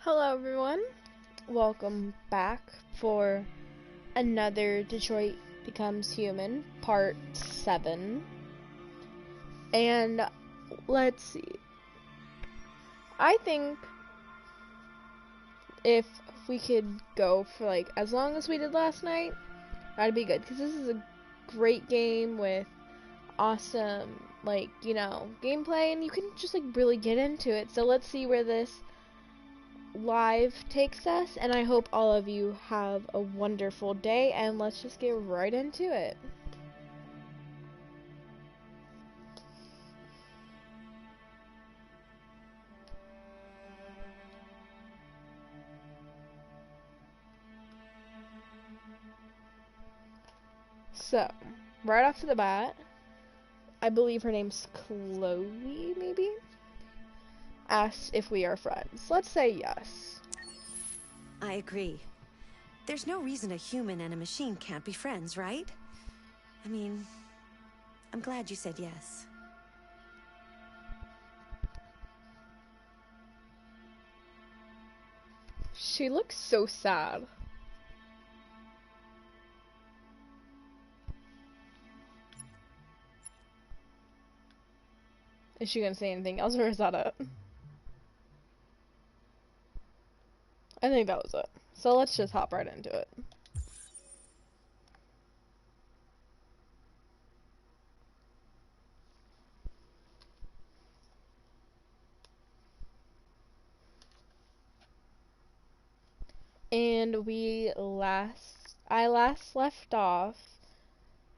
Hello, everyone. Welcome back for another Detroit Becomes Human, Part 7. And let's see. I think if we could go for like as long as we did last night, that'd be good. Because this is a great game with awesome, gameplay. And you can just really get into it. So let's see where this live takes us, and I hope all of you have a wonderful day, and let's just get right into it. So, right off the bat, I believe her name's Chloe, maybe? Asked if we are friends. Let's say yes. I agree. There's no reason a human and a machine can't be friends, right? I mean, I'm glad you said yes. She looks so sad. Is she gonna say anything else, or is that it? I think that was it. So let's just hop right into it. And I last left off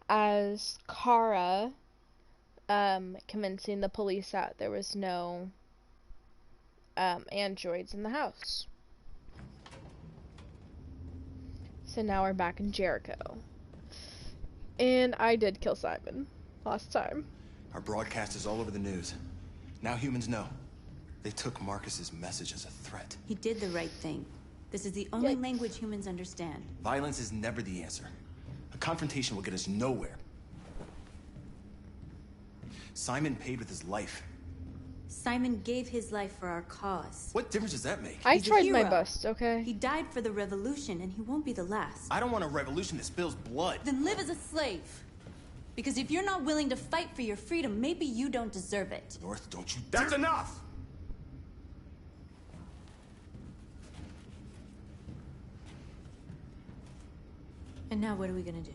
as Kara, convincing the police that there was no, androids in the house. So now we're back in Jericho. And I did kill Simon last time. Our broadcast is all over the news. Now humans know. They took Marcus's message as a threat. He did the right thing. This is the only language humans understand. Violence is never the answer. A confrontation will get us nowhere. Simon paid with his life. Simon gave his life for our cause. What difference does that make? I tried my best, okay? He died for the revolution, and he won't be the last. I don't want a revolution that spills blood. Then live as a slave. Because if you're not willing to fight for your freedom, maybe you don't deserve it. North, don't you... That's enough! And now what are we gonna do?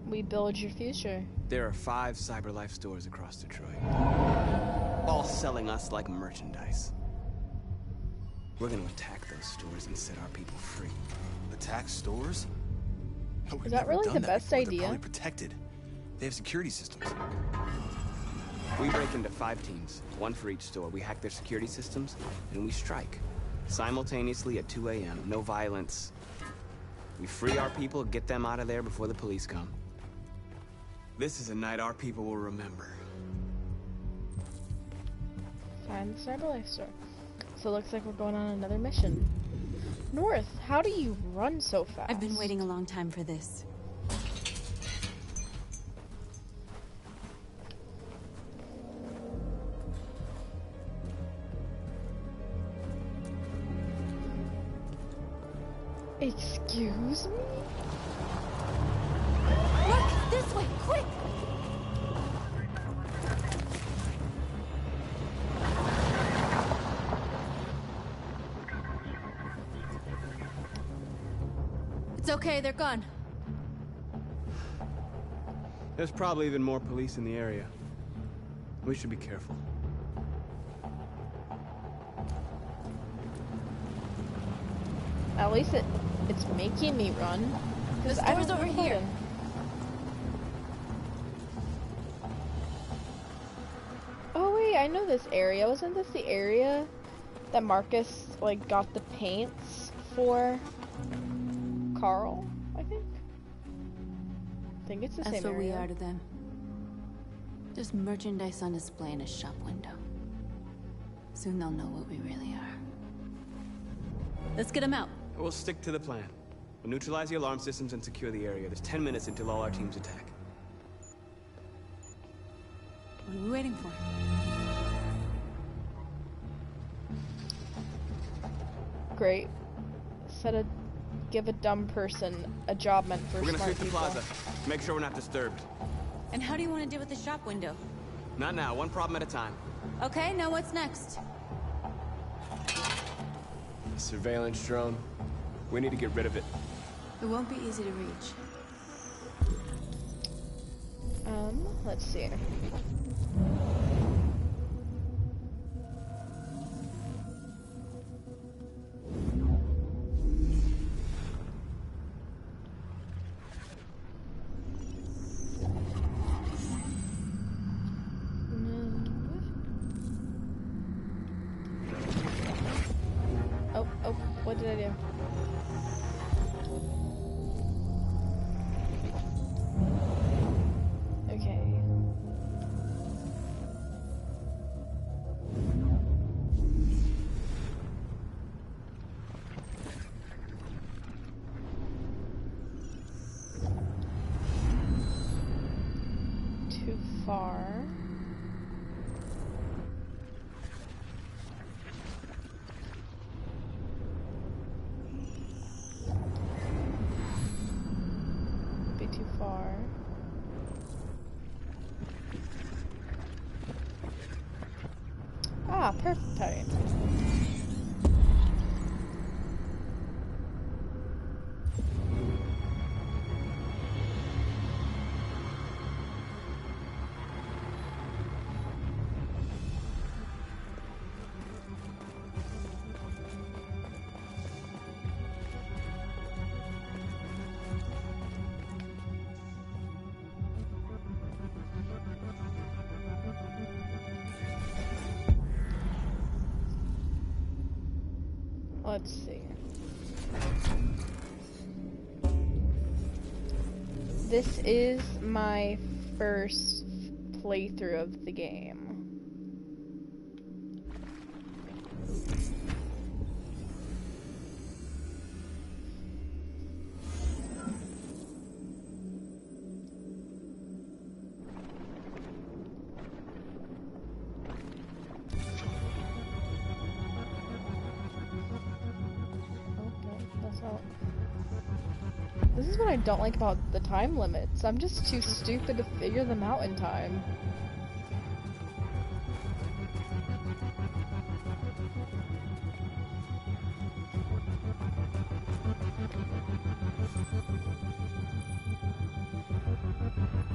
We build your future. There are 5 CyberLife stores across Detroit, all selling us like merchandise. We're gonna attack those stores and set our people free. Attack stores? Is that really the best idea? They're probably protected. They have security systems. We break into 5 teams, 1 for each store. We hack their security systems, and we strike. Simultaneously at 2 a.m., no violence. We free our people, get them out of there before the police come. This is a night our people will remember. Find the CyberLife store. So it looks like we're going on another mission. North, how do you run so fast? I've been waiting a long time for this. Excuse me? Look! This way! Quick! It's okay, they're gone. There's probably even more police in the area. We should be careful. At least it's making me run. The store's over here. Oh wait, I know this area. Wasn't this the area that Marcus got the paints for Carl? I think it's the same area. That's what we are to them. Just merchandise on display in a shop window. Soon they'll know what we really are. Let's get them out. We'll stick to the plan. We'll neutralize the alarm systems and secure the area. There's 10 minutes until all our teams attack. What are we waiting for? Great. Give a dumb person a job meant for We're gonna smart sweep the people. plaza. Make sure we're not disturbed. And how do you want to deal with the shop window? Not now, one problem at a time. Okay, now what's next? The surveillance drone. We need to get rid of it. It won't be easy to reach. Let's see. Oh, what did I do? Okay. Too far. Be too far. Ah, perfect timing. Let's see. This is my first playthrough of the game. This is what I don't like about the time limits. I'm just too stupid to figure them out in time.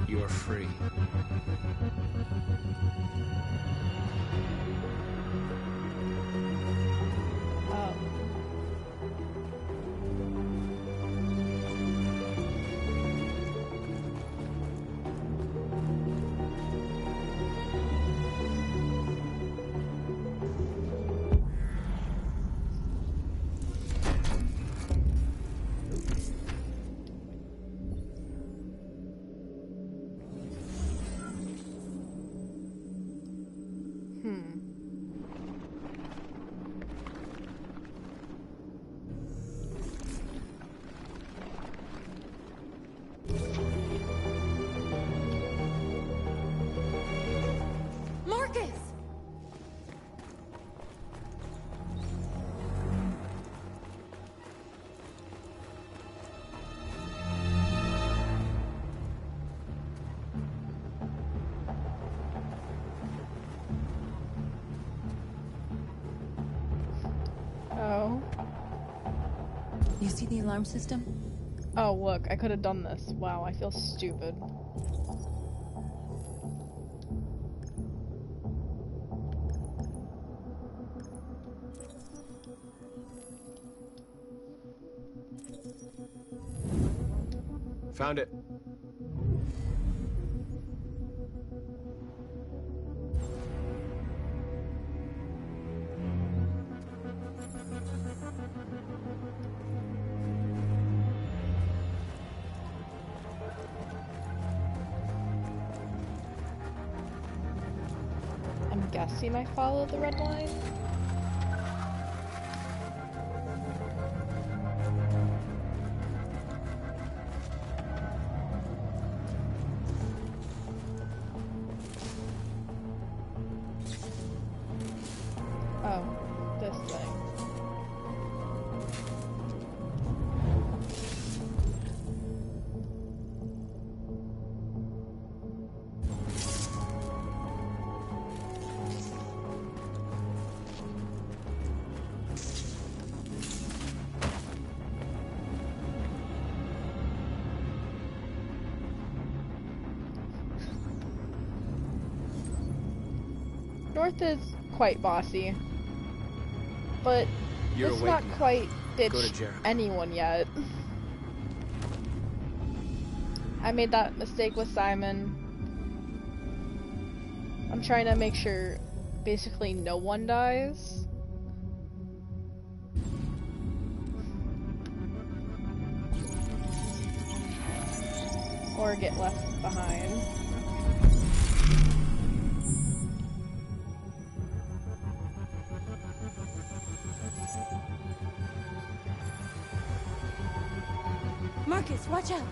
You're free. Oh. Marcus! Oh. You see the alarm system? Oh, look, I could have done this. Wow, I feel stupid. Found it. I'm guessing I followed the red line. North is quite bossy, but You're it's awake not now. quite Go to ditched Jericho. anyone yet. I made that mistake with Simon. I'm trying to make sure basically no one dies. Or get left behind. Marcus, watch out!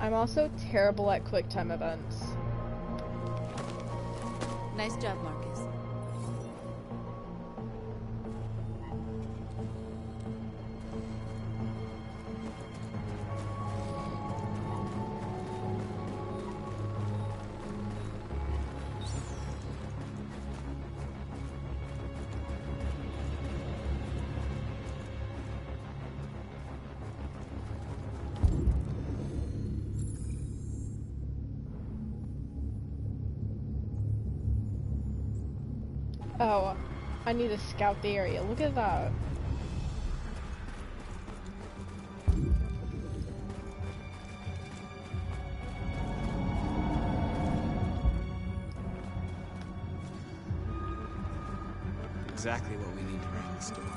I'm also terrible at quick time events. Nice job, Marcus. Oh, I need to scout the area. Look at that. Exactly what we need to bring the storm.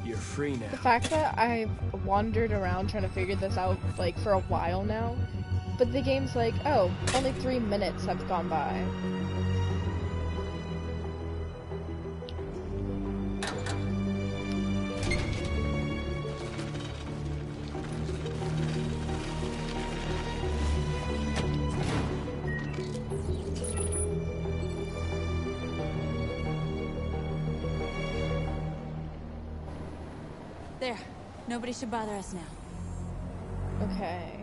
You're free now. The fact that I've wandered around trying to figure this out, like, for a while now, but the game's like, oh, only 3 minutes have gone by. There. Nobody should bother us now. Okay.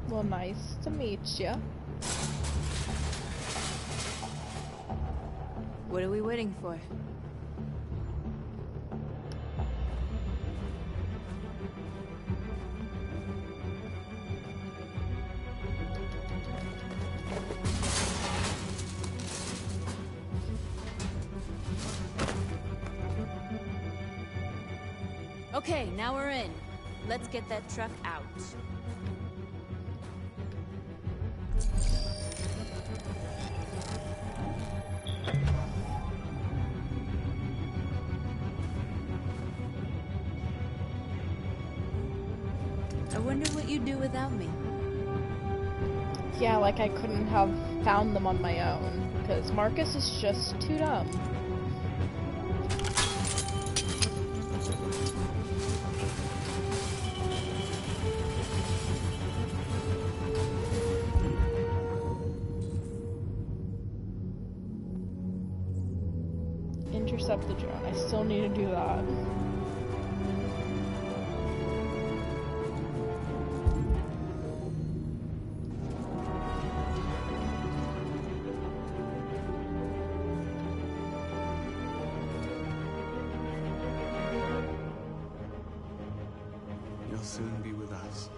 Well, nice to meet you. What are we waiting for? Okay, now we're in. Let's get that truck out. I wonder what you'd do without me. Yeah, like I couldn't have found them on my own, because Marcus is just too dumb. Intercept the drone. I still need to do that. You'll soon be with us.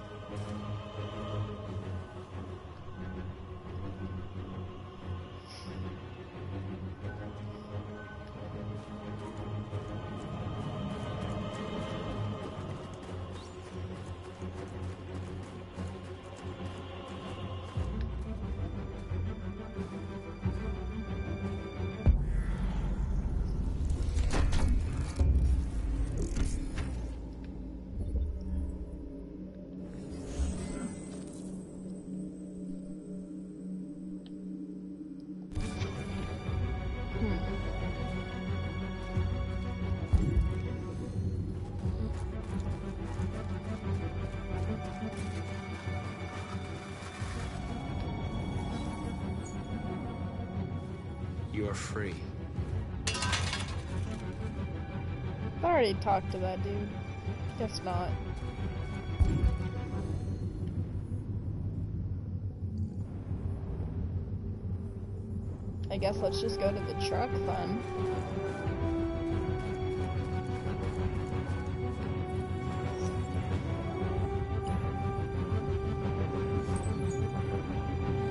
You're free. I already talked to that dude. Guess not. I guess let's just go to the truck then.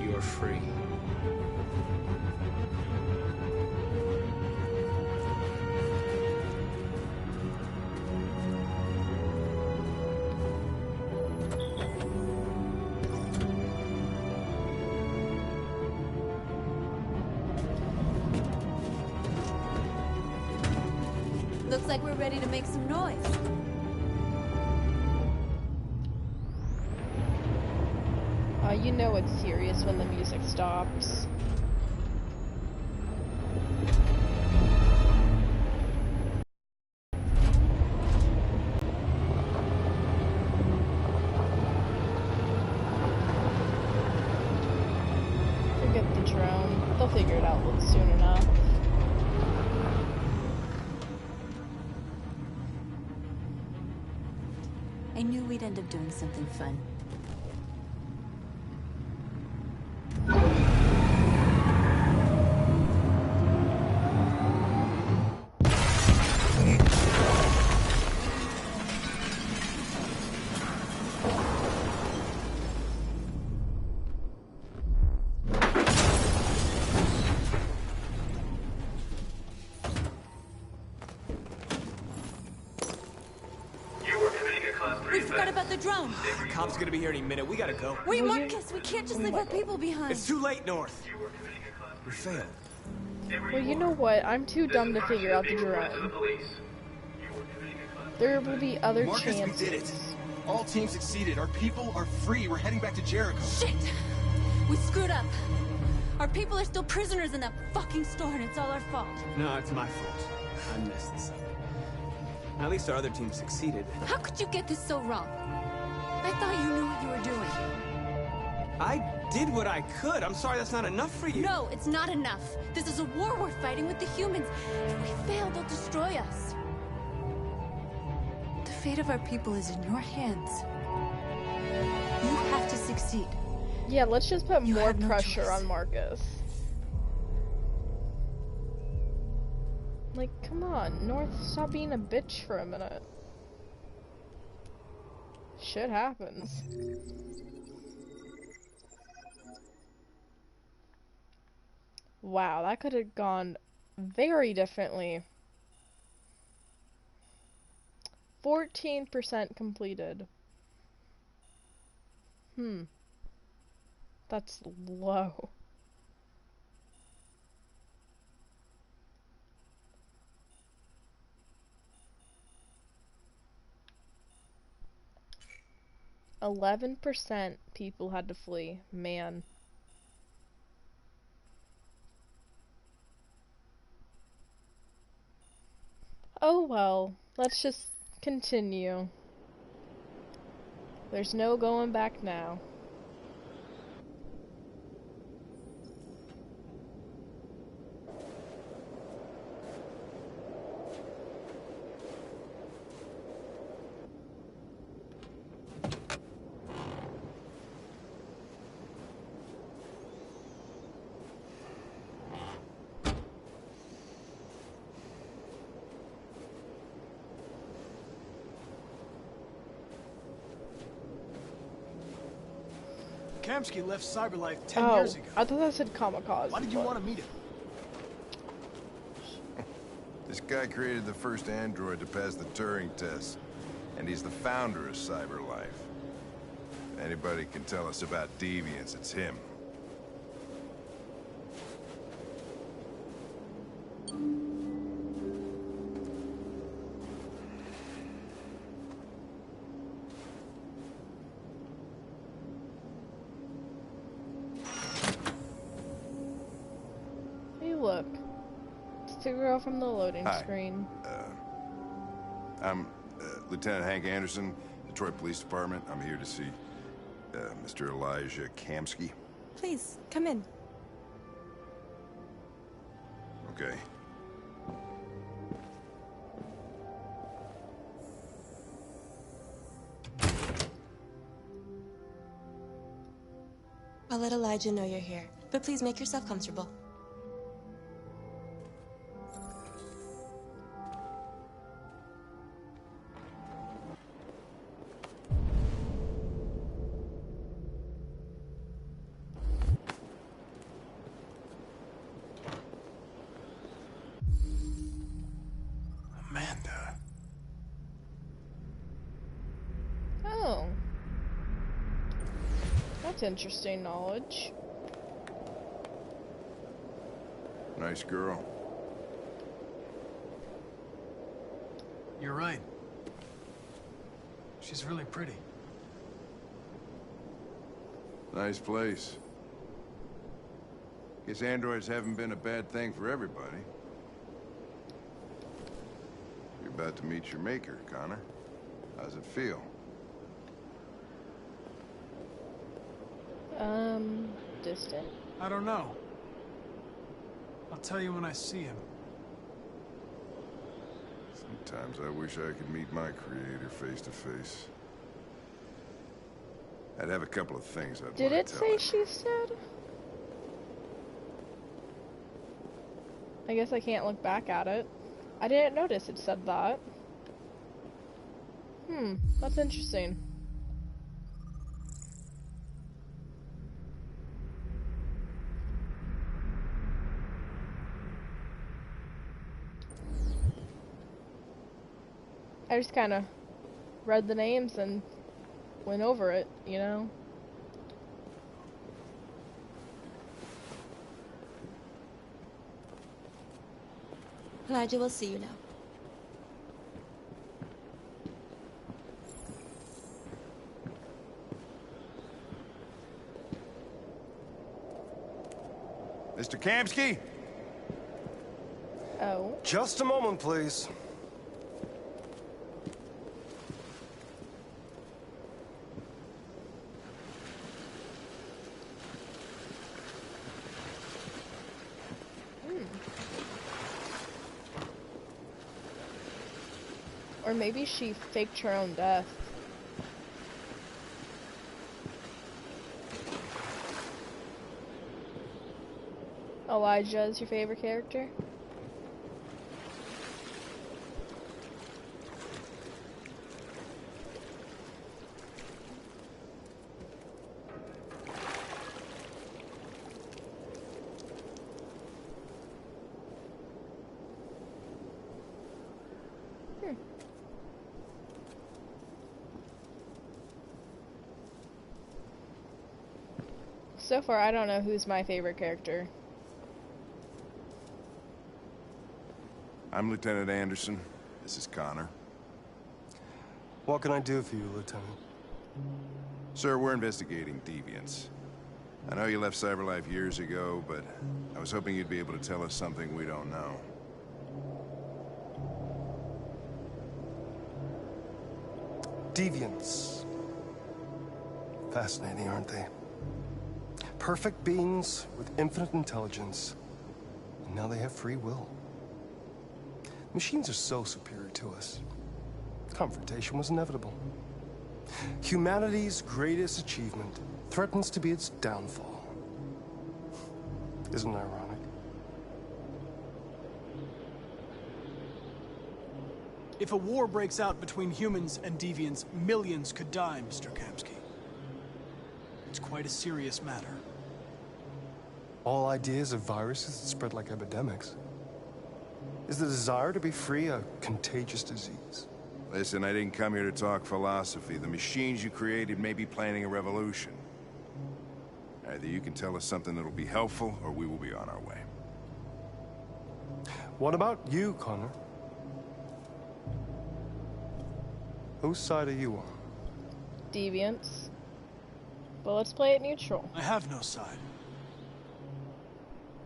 You're free. Looks like we're ready to make some noise. You know it's serious when the music stops. Forget the drone. They'll figure it out soon enough. I knew we'd end up doing something fun. We forgot about the drone. Cop's gonna be here any minute. We gotta go. Wait, Marcus, we can't just leave our people behind. It's too late, North. We failed. Well, you know what? I'm too dumb to figure out the drone. There will be other Marcus, chances. we did it. All teams succeeded. Our people are free. We're heading back to Jericho. Shit! We screwed up. Our people are still prisoners in that fucking store, and it's all our fault. No, it's my fault. I messed this up. At least our other team succeeded. How could you get this so wrong? I thought you knew what you were doing. I did what I could. I'm sorry that's not enough for you. No, it's not enough. This is a war we're fighting with the humans. If we fail, they'll destroy us. The fate of our people is in your hands. You have to succeed. Yeah, let's just put You more have no pressure choice. on Marcus. Like, come on, North, stop being a bitch for a minute. Shit happens. Wow, that could have gone very differently. 14% completed. That's low. %11 people had to flee. Man. Oh well, let's just continue. There's no going back now. Kamsky left Cyberlife 10 Oh, years ago. I thought that said kamikaze. Why did you but- want to meet him? This guy created the first android to pass the Turing test, and he's the founder of Cyberlife. If anybody can tell us about deviants, it's him. Hey, look. It's the girl from the loading Hi. screen. I'm Lieutenant Hank Anderson, Detroit Police Department. I'm here to see Mr. Elijah Kamsky. Please, come in. Okay. I'll let Elijah know you're here, but please make yourself comfortable. Amanda. Oh. That's interesting knowledge. Nice girl. You're right. She's really pretty. Nice place. Guess androids haven't been a bad thing for everybody. You're about to meet your maker, Connor. How's it feel? Distant? I don't know. I'll tell you when I see him. Sometimes I wish I could meet my creator face to face. I'd have a couple of things I'd Did want it to tell say him. she's dead? I guess I can't look back at it. I didn't notice it said that. That's interesting. I just kind of read the names and went over it, you know? Elijah will see you now. Mr. Kamsky? Oh. Just a moment, please. Or maybe she faked her own death. Elijah is your favorite character? So far, I don't know who's my favorite character. I'm Lieutenant Anderson. This is Connor. What can I do for you, Lieutenant? Sir, we're investigating deviants. I know you left CyberLife years ago, but I was hoping you'd be able to tell us something we don't know. Deviants. Fascinating, aren't they? Perfect beings with infinite intelligence, and now they have free will. Machines are so superior to us. Confrontation was inevitable. Humanity's greatest achievement threatens to be its downfall. Isn't it ironic? If a war breaks out between humans and deviants, millions could die, Mr. Kamsky. It's quite a serious matter. All ideas of viruses that spread like epidemics. Is the desire to be free a contagious disease? Listen, I didn't come here to talk philosophy. The machines you created may be planning a revolution. Either you can tell us something that'll be helpful, or we will be on our way. What about you, Connor? Whose side are you on? Deviants. But let's play it neutral. I have no side.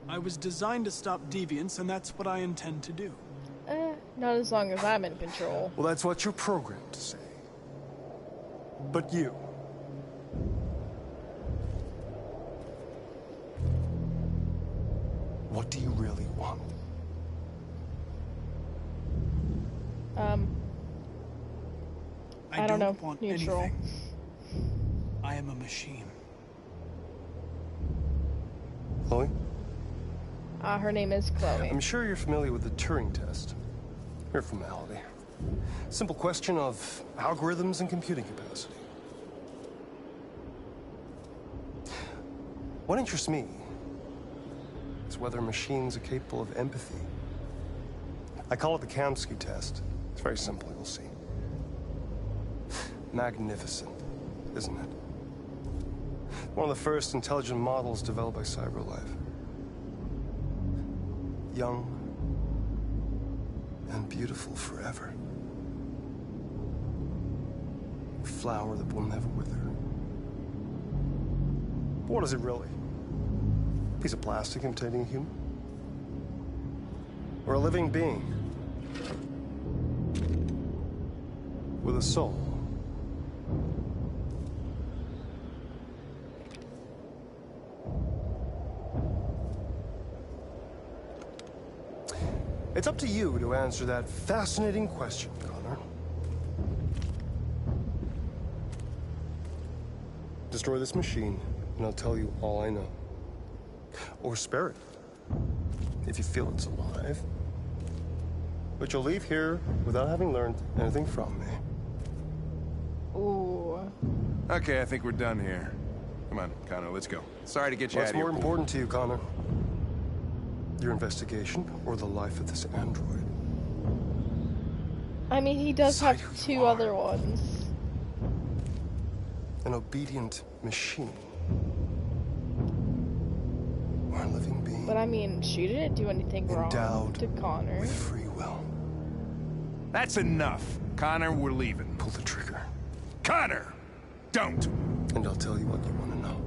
I was designed to stop deviants, and that's what I intend to do. Not as long as I'm in control. Well, that's what you're programmed to say. But you... what do you really want? I don't know. Want Neutral. anything. I am a machine. Chloe? Her name is Chloe. I'm sure you're familiar with the Turing test. Mere formality. Simple question of algorithms and computing capacity. What interests me is whether machines are capable of empathy. I call it the Kamsky test. It's very simple, you'll see. Magnificent, isn't it? One of the first intelligent models developed by CyberLife. Young and beautiful forever. A flower that will never wither. But what is it really? A piece of plastic imitating a human? Or a living being? With a soul? It's up to you to answer that fascinating question, Connor. Destroy this machine, and I'll tell you all I know. Or spare it, if you feel it's alive. But you'll leave here without having learned anything from me. Ooh. Okay, I think we're done here. Come on, Connor, let's go. Sorry to get you out of here. What's more important to you, Connor? Your investigation or the life of this android? I mean, he does Decide have who you two are. other ones. An obedient machine. Or a living being. But I mean, she didn't do anything wrong Endowed to Connor. with free will. That's enough. Connor, we're leaving. Pull the trigger. Connor! Don't! And I'll tell you what you want to know.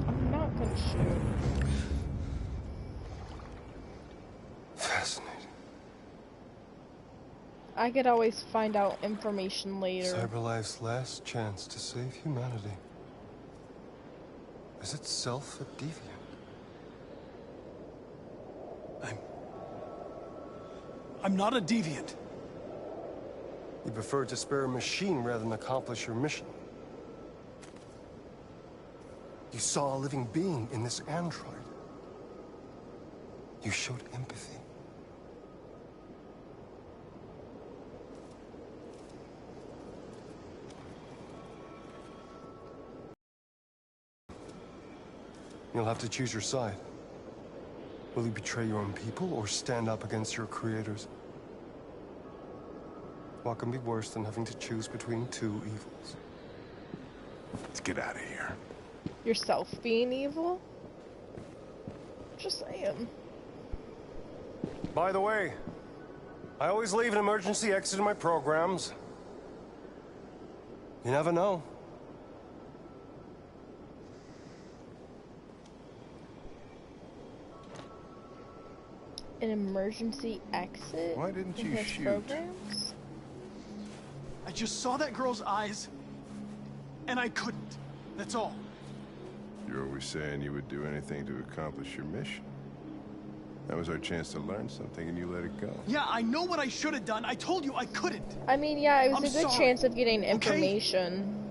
I'm not gonna shoot. Fascinating. I could always find out information later. CyberLife's last chance to save humanity. Is itself a deviant? I'm not a deviant. You prefer to spare a machine rather than accomplish your mission. You saw a living being in this android. You showed empathy. You'll have to choose your side. Will you betray your own people or stand up against your creators? What can be worse than having to choose between two evils? Let's get out of here. Yourself being evil? Just saying. By the way, I always leave an emergency exit in my programs. You never know. An emergency exit? Why didn't in you his shoot? programs? I just saw that girl's eyes, and I couldn't. That's all. You're always saying you would do anything to accomplish your mission. That was our chance to learn something, and you let it go. Yeah, I know what I should have done. I told you I couldn't. I mean, yeah, it was I'm a good sorry, chance of getting okay? information.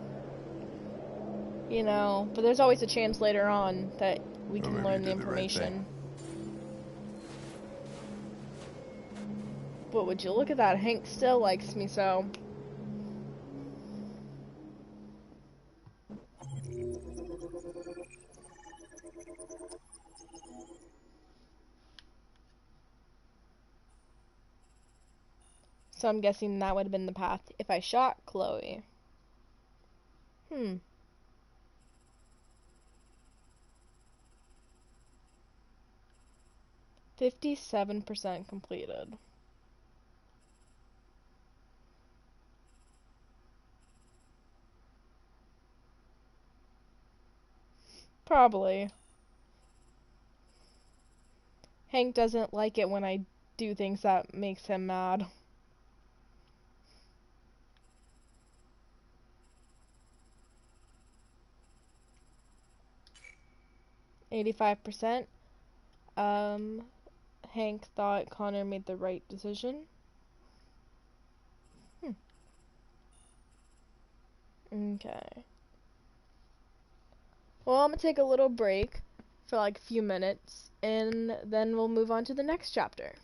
You know, but there's always a chance later on that we Well, can maybe learn you the did the right information. thing. But would you look at that? Hank still likes me so. So I'm guessing that would have been the path if I shot Chloe. 57% completed. Probably. Hank doesn't like it when I do things that makes him mad. $85%. Hank thought Connor made the right decision. Okay. Well, I'm gonna take a little break for like a few minutes, and then we'll move on to the next chapter.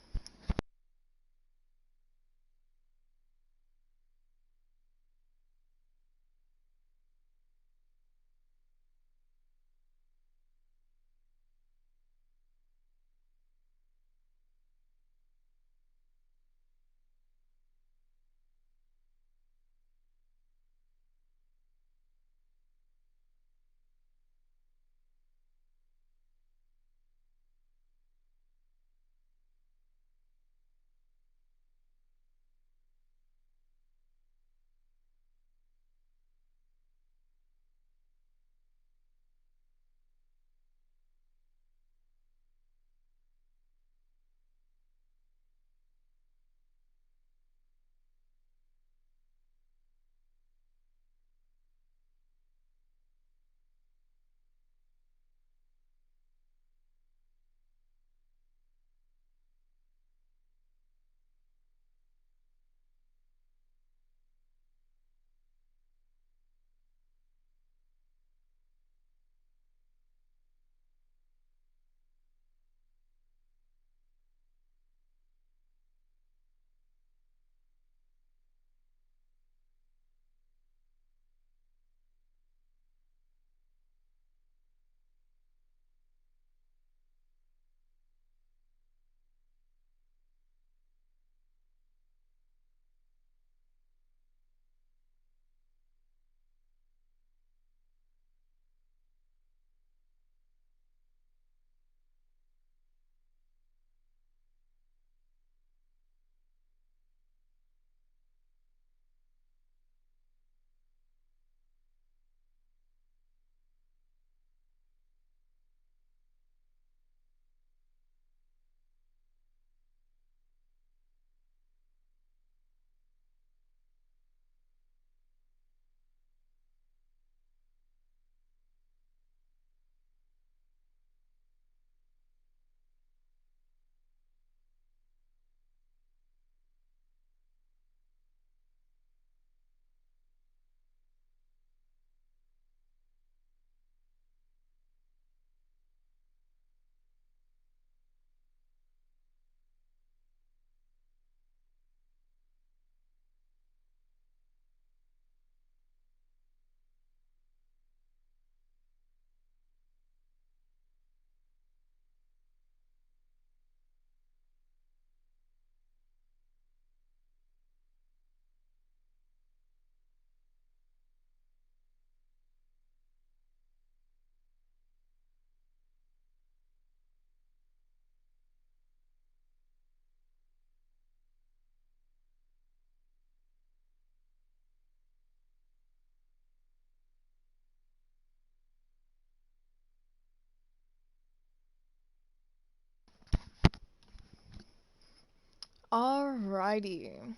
Alrighty.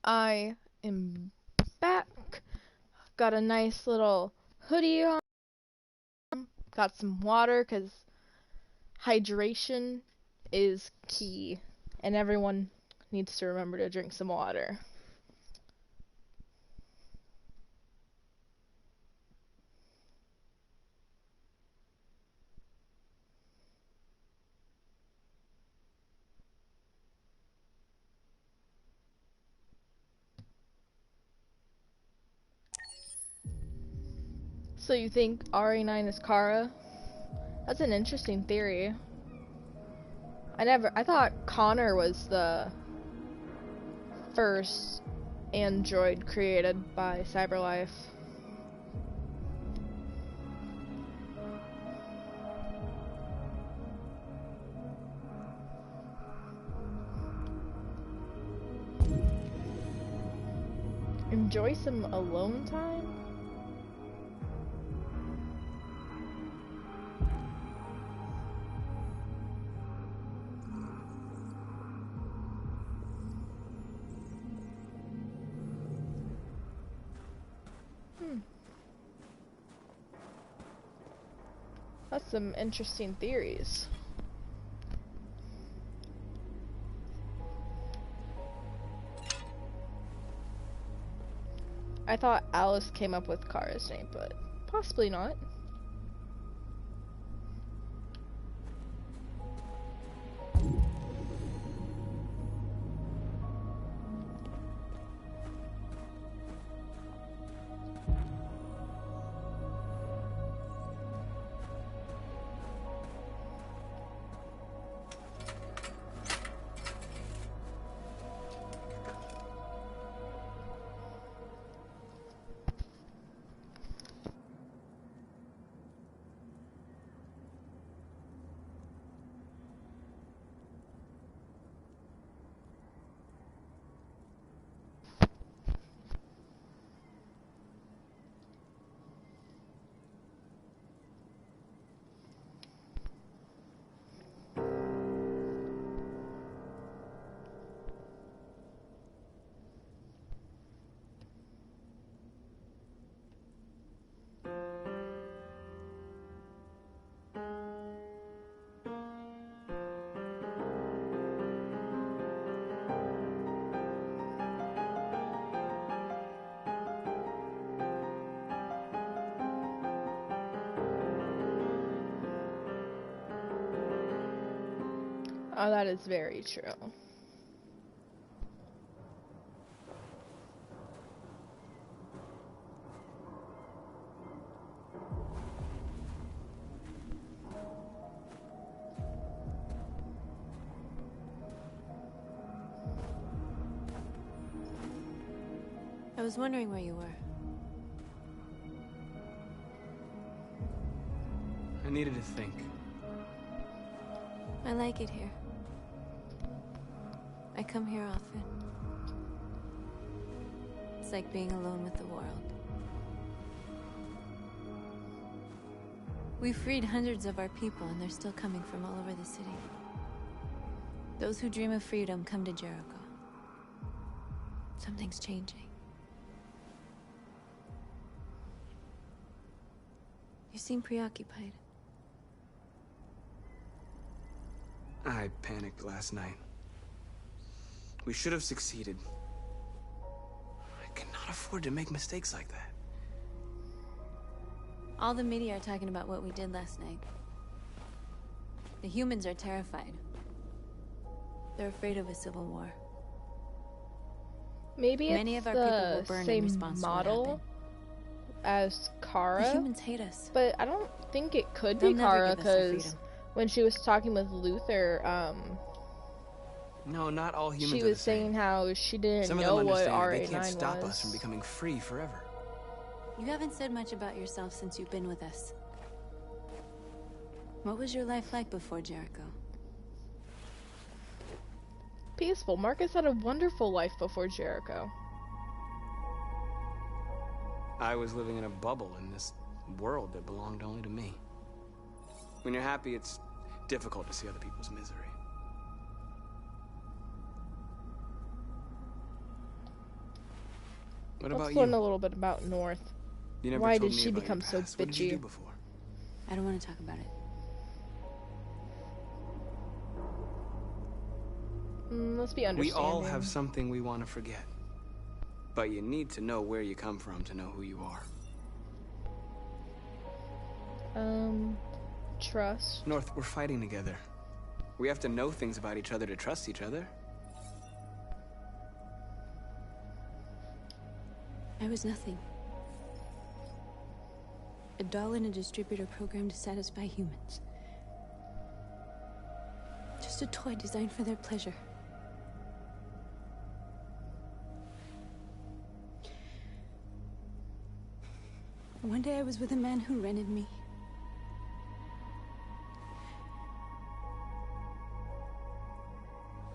I am back. Got a nice little hoodie on. Got some water because hydration is key. And everyone needs to remember to drink some water. So you think RA9 is Kara? That's an interesting theory. I thought Connor was the first android created by CyberLife. Enjoy some alone time? That's some interesting theories. I thought Alice came up with Kara's name, but possibly not. Oh, that is very true. I was wondering where you were. I needed to think. I like it here. I come here often. It's like being alone with the world. We freed hundreds of our people, and they're still coming from all over the city. Those who dream of freedom come to Jericho. Something's changing. You seem preoccupied. I panicked last night. We should have succeeded. I cannot afford to make mistakes like that. All the media are talking about what we did last night. The humans are terrified. They're afraid of a civil war. Maybe Many it's of our people the will burn in same response to what model happened. as Kara, The humans hate us. but I don't think it could They'll be never Kara, give us our because freedom. when she was talking with Luther, No, not all humans she are was the same. saying how she didn't Some of know them what understand that RA9 they can't stop was. us from becoming free forever. You haven't said much about yourself since you've been with us. What was your life like before Jericho? Peaceful. Marcus had a wonderful life before Jericho. I was living in a bubble in this world that belonged only to me. When you're happy, it's difficult to see other people's misery. What about Let's you? learn a little bit about North. You never Why told did me she about become your so past. What did you do bitchy? before? I don't want to talk about it. Let's be We understanding. all have something we want to forget. But you need to know where you come from to know who you are. Trust. North, we're fighting together. We have to know things about each other to trust each other. I was nothing. A doll in a distributor program to satisfy humans. Just a toy designed for their pleasure. One day I was with a man who rented me.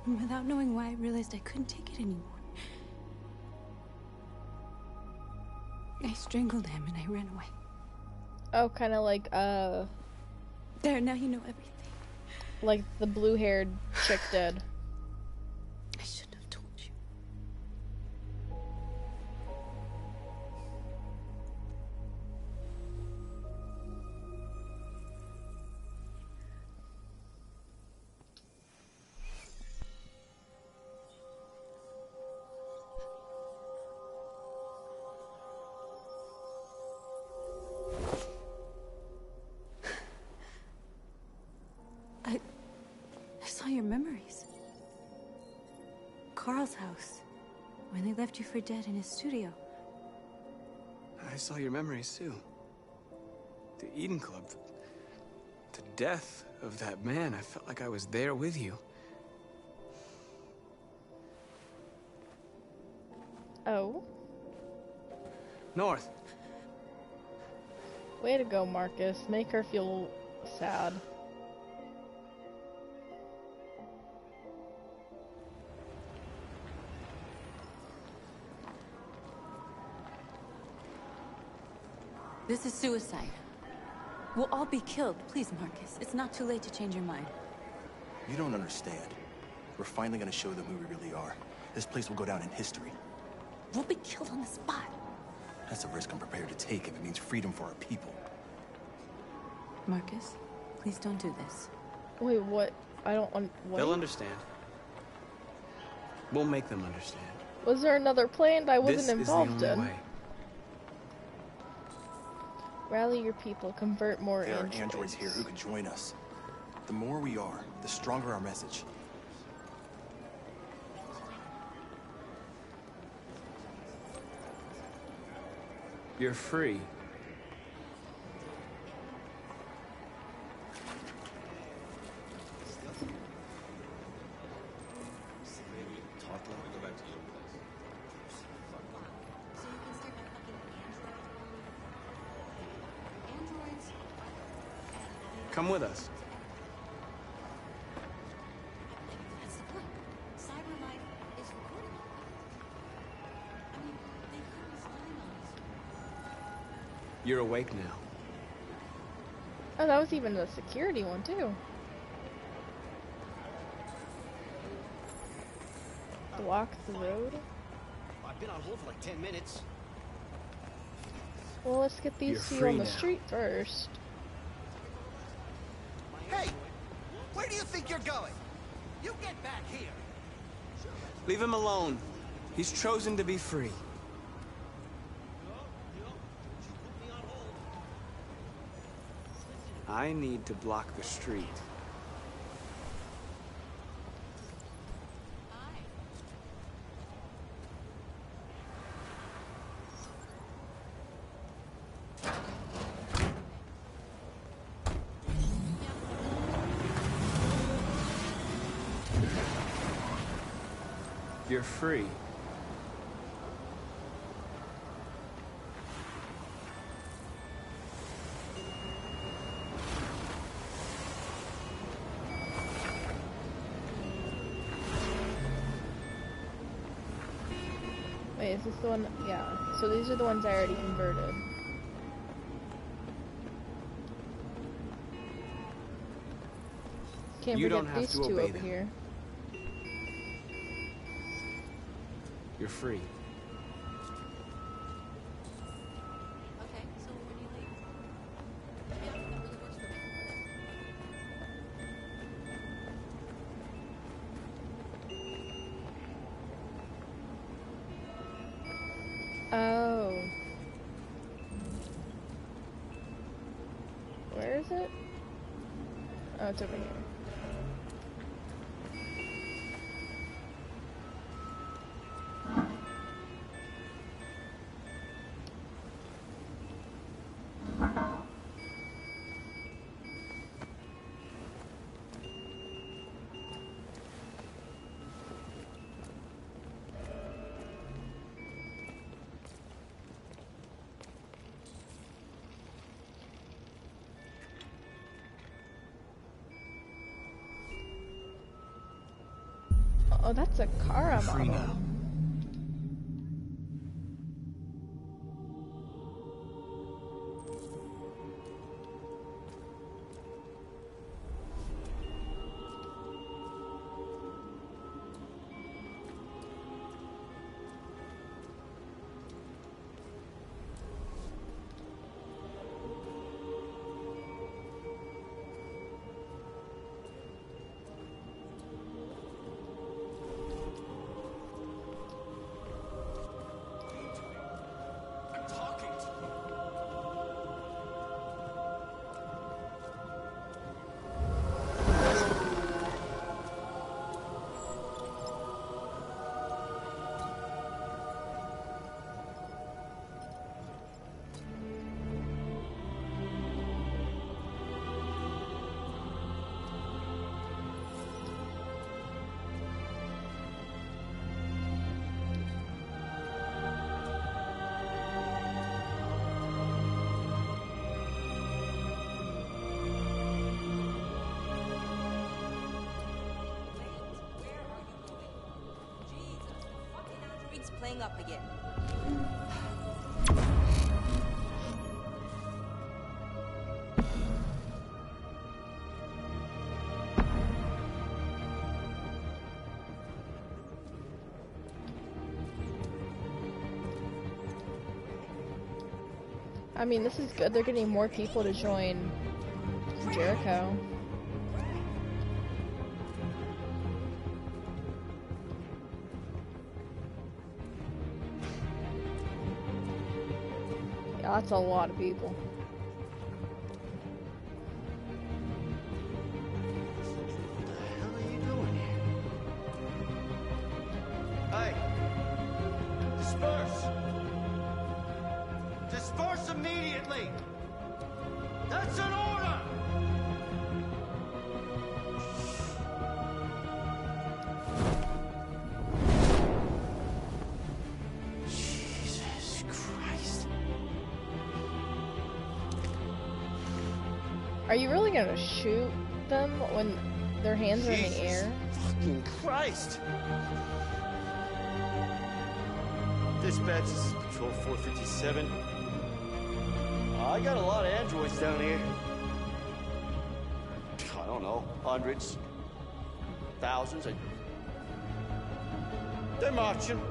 And without knowing why, I realized I couldn't take it anymore. I strangled him and I ran away. Oh, kind of like, There, now you know everything. like the blue-haired chick did. I shouldn't have told you. Carl's house, when they left you for dead in his studio. I saw your memories too. The Eden Club. The death of that man. I felt like I was there with you. Oh. North. Way to go, Marcus. Make her feel sad. This is suicide. We'll all be killed. Please, Marcus. It's not too late to change your mind. You don't understand. We're finally gonna show them who we really are. This place will go down in history. We'll be killed on the spot. That's a risk I'm prepared to take if it means freedom for our people. Marcus, please don't do this. Wait, what? I don't what? They'll understand. We'll make them understand. Was there another plan I wasn't involved This is the only in? way. Rally your people, convert more There are androids. androids here who can join us. The more we are, the stronger our message. You're free. Come with us. You're awake now. Oh, that was even the security one, too. Block the road? I've been on hold for like 10 minutes. Well, let's get these You're two on free the now. street first. Hey! Where do you think you're going? You get back here! Leave him alone. He's chosen to be free. I need to block the street. You're free. Wait, is this the one? Yeah. So these are the ones I already converted. Can't You forget don't have these to two obey over them. here. You're free. Okay, so when you leave? Yeah, that really works for me. Oh. Where is it? Oh, it's over here. Oh, that's a Kara Free model. now. playing up again. I mean, this is good. They're getting more people to join Jericho. Yeah, that's a lot of people. Hey! Disperse! Disperse immediately! That's an order! Jesus Christ. Are you really gonna shoot them when their hands are in the air? Fucking Christ! Dispatch, this is Patrol 457. I got a lot of androids down here. I don't know, hundreds, thousands. They're marching.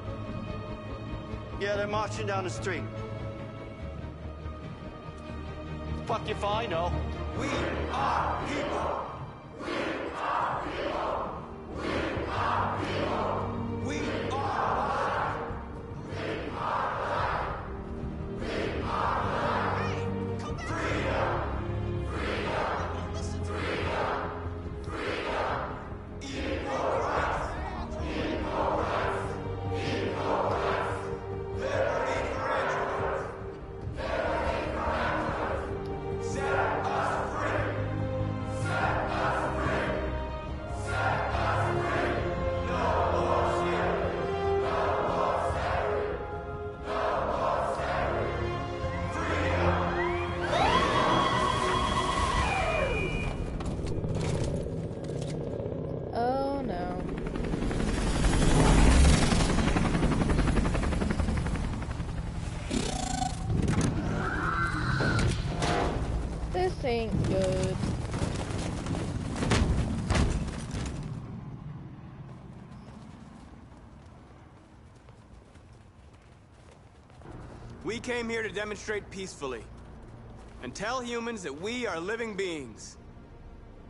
Yeah, they're marching down the street. Fuck if I know. We are people. We are people. We are people. We are. We are. We are. Hey, come back. Freedom. Freedom. Listen to freedom. Freedom. Equal rights. Equal rights. Equal rights. Liberty for androids. Liberty for androids. Set us free. Set us free. Set us free. No more slavery. No more slavery. No more slavery. Oh no. This ain't good. We came here to demonstrate peacefully and tell humans that we are living beings.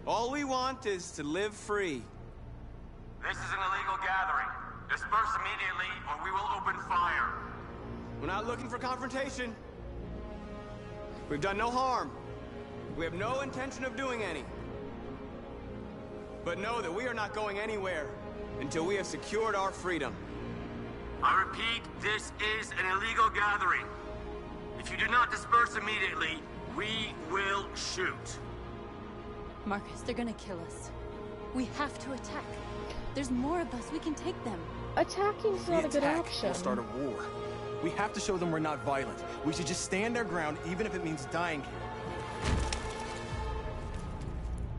All we want is to live free. This is an illegal gathering. Disperse immediately or we will open fire. We're not looking for confrontation. We've done no harm. We have no intention of doing any. But know that we are not going anywhere until we have secured our freedom. I repeat, this is an illegal gathering. If you do not disperse immediately, we will shoot. Marcus, they're gonna kill us. We have to attack. There's more of us. We can take them. Attacking's not a good option. We'll start a war. We have to show them we're not violent. We should just stand our ground, even if it means dying here.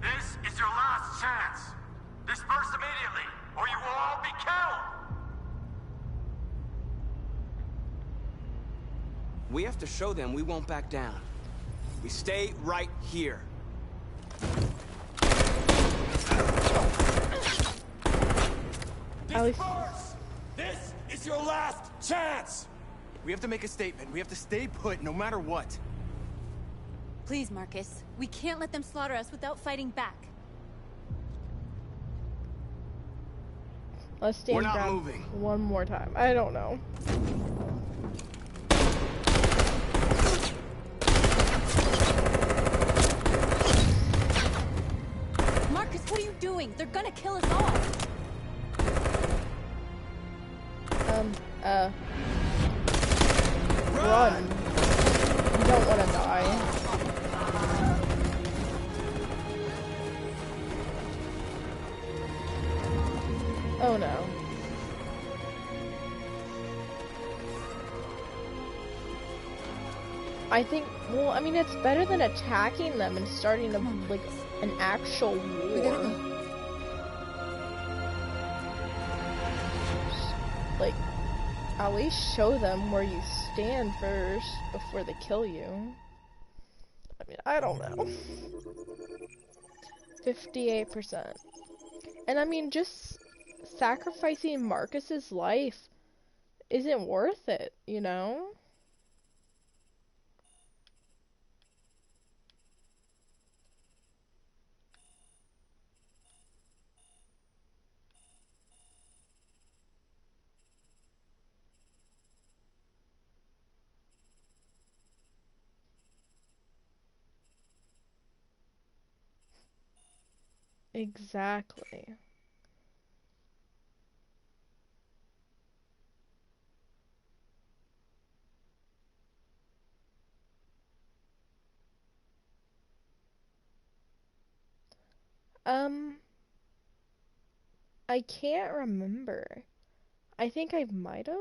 This is your last chance. Disperse immediately, or you will all be killed. We have to show them we won't back down. We stay right here. Disperse! This is your last chance! We have to make a statement. We have to stay put no matter what. Please, Marcus. We can't let them slaughter us without fighting back. Let's stand We're not ground moving. one more time. I don't know. Marcus, what are you doing? They're gonna kill us all. Run. You don't want to die. Oh no. I think, well, I mean, it's better than attacking them and starting like an actual war. We gotta go. Like, At least show them where you stand first before they kill you. I mean, I don't know. 58%. And I mean, just sacrificing Marcus's life isn't worth it, you know? Exactly. I can't remember. I think I might have.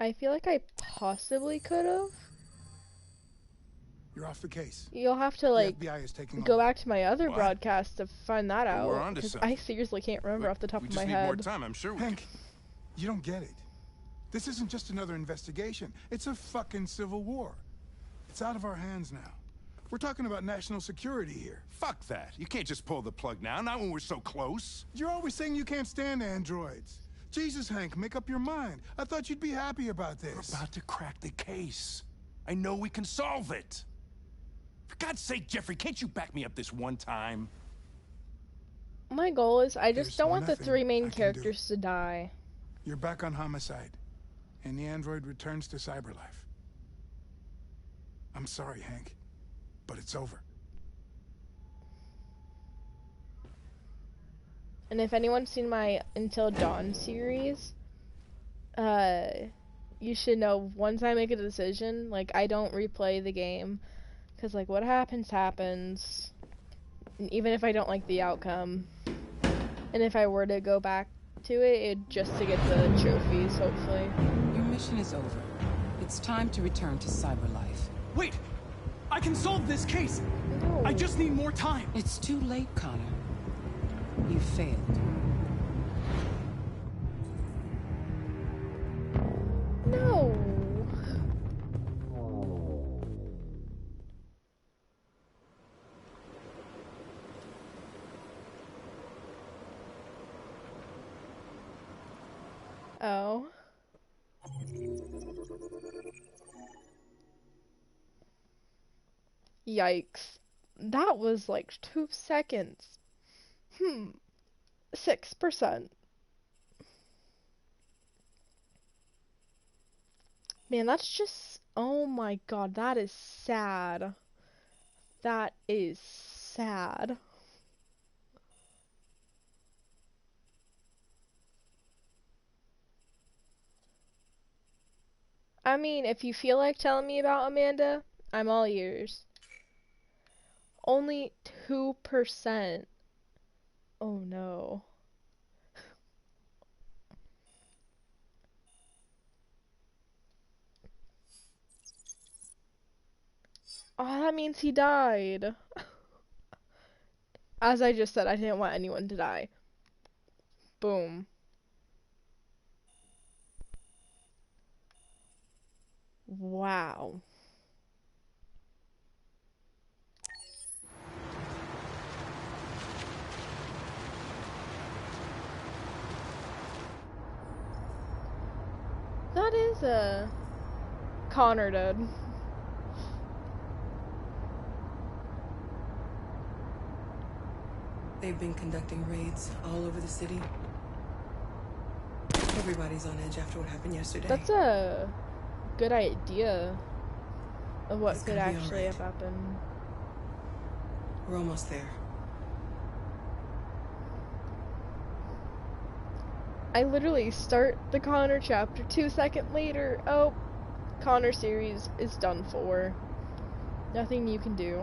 I feel like I possibly could have. You're off the case. You'll have to, The like, FBI is taking go over. back to my other What? broadcast to find that Well, we're out. onto Because I something. seriously can't remember off the top We of just my need more head. time, I'm sure we Hank, you don't get it. This isn't just another investigation. It's a fucking civil war. It's out of our hands now. We're talking about national security here. Fuck that. You can't just pull the plug now, not when we're so close. You're always saying you can't stand androids. Jesus, Hank, make up your mind. I thought you'd be happy about this. We're about to crack the case. I know we can solve it. For God's sake, Jeffrey, can't you back me up this one time? My goal is I just There's don't want the nothing 3 main I can do. characters to die. You're back on homicide, and the android returns to cyberlife. I'm sorry, Hank, but it's over. And if anyone's seen my Until Dawn series, you should know once I make a decision, like, I don't replay the game. Because, like, what happens, happens. And even if I don't like the outcome. And if I were to go back to it, just to get the trophies, hopefully. Your mission is over. It's time to return to cyberlife. Wait! I can solve this case! No. I just need more time! It's too late, Connor. You failed. No! Oh. Yikes. That was like 2 seconds. 6%. Man, that's just... Oh my god, that is sad. That is sad. I mean, if you feel like telling me about Amanda, I'm all ears. Only 2%. Oh no. Oh, that means he died. As I just said, I didn't want anyone to die. Boom. Wow. That is a Connor dead. They've been conducting raids all over the city. Everybody's on edge after what happened yesterday. That's a good idea of what It's could gonna be actually alright. have happened. We're almost there. I literally start the Connor chapter 2 seconds later. Oh, Connor series is done for. Nothing you can do.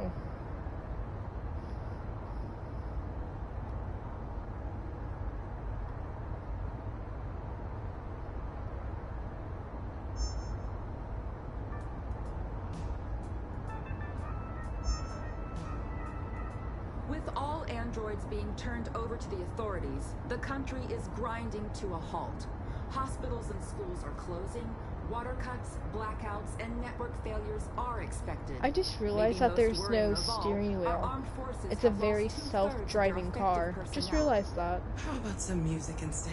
With all androids androids being turned over to the authorities, the country is grinding to a halt. Hospitals and schools are closing, water cuts, blackouts, and network failures are expected. I just realized that there's no steering wheel. It's a very self-driving car. Just realized that. How about some music instead?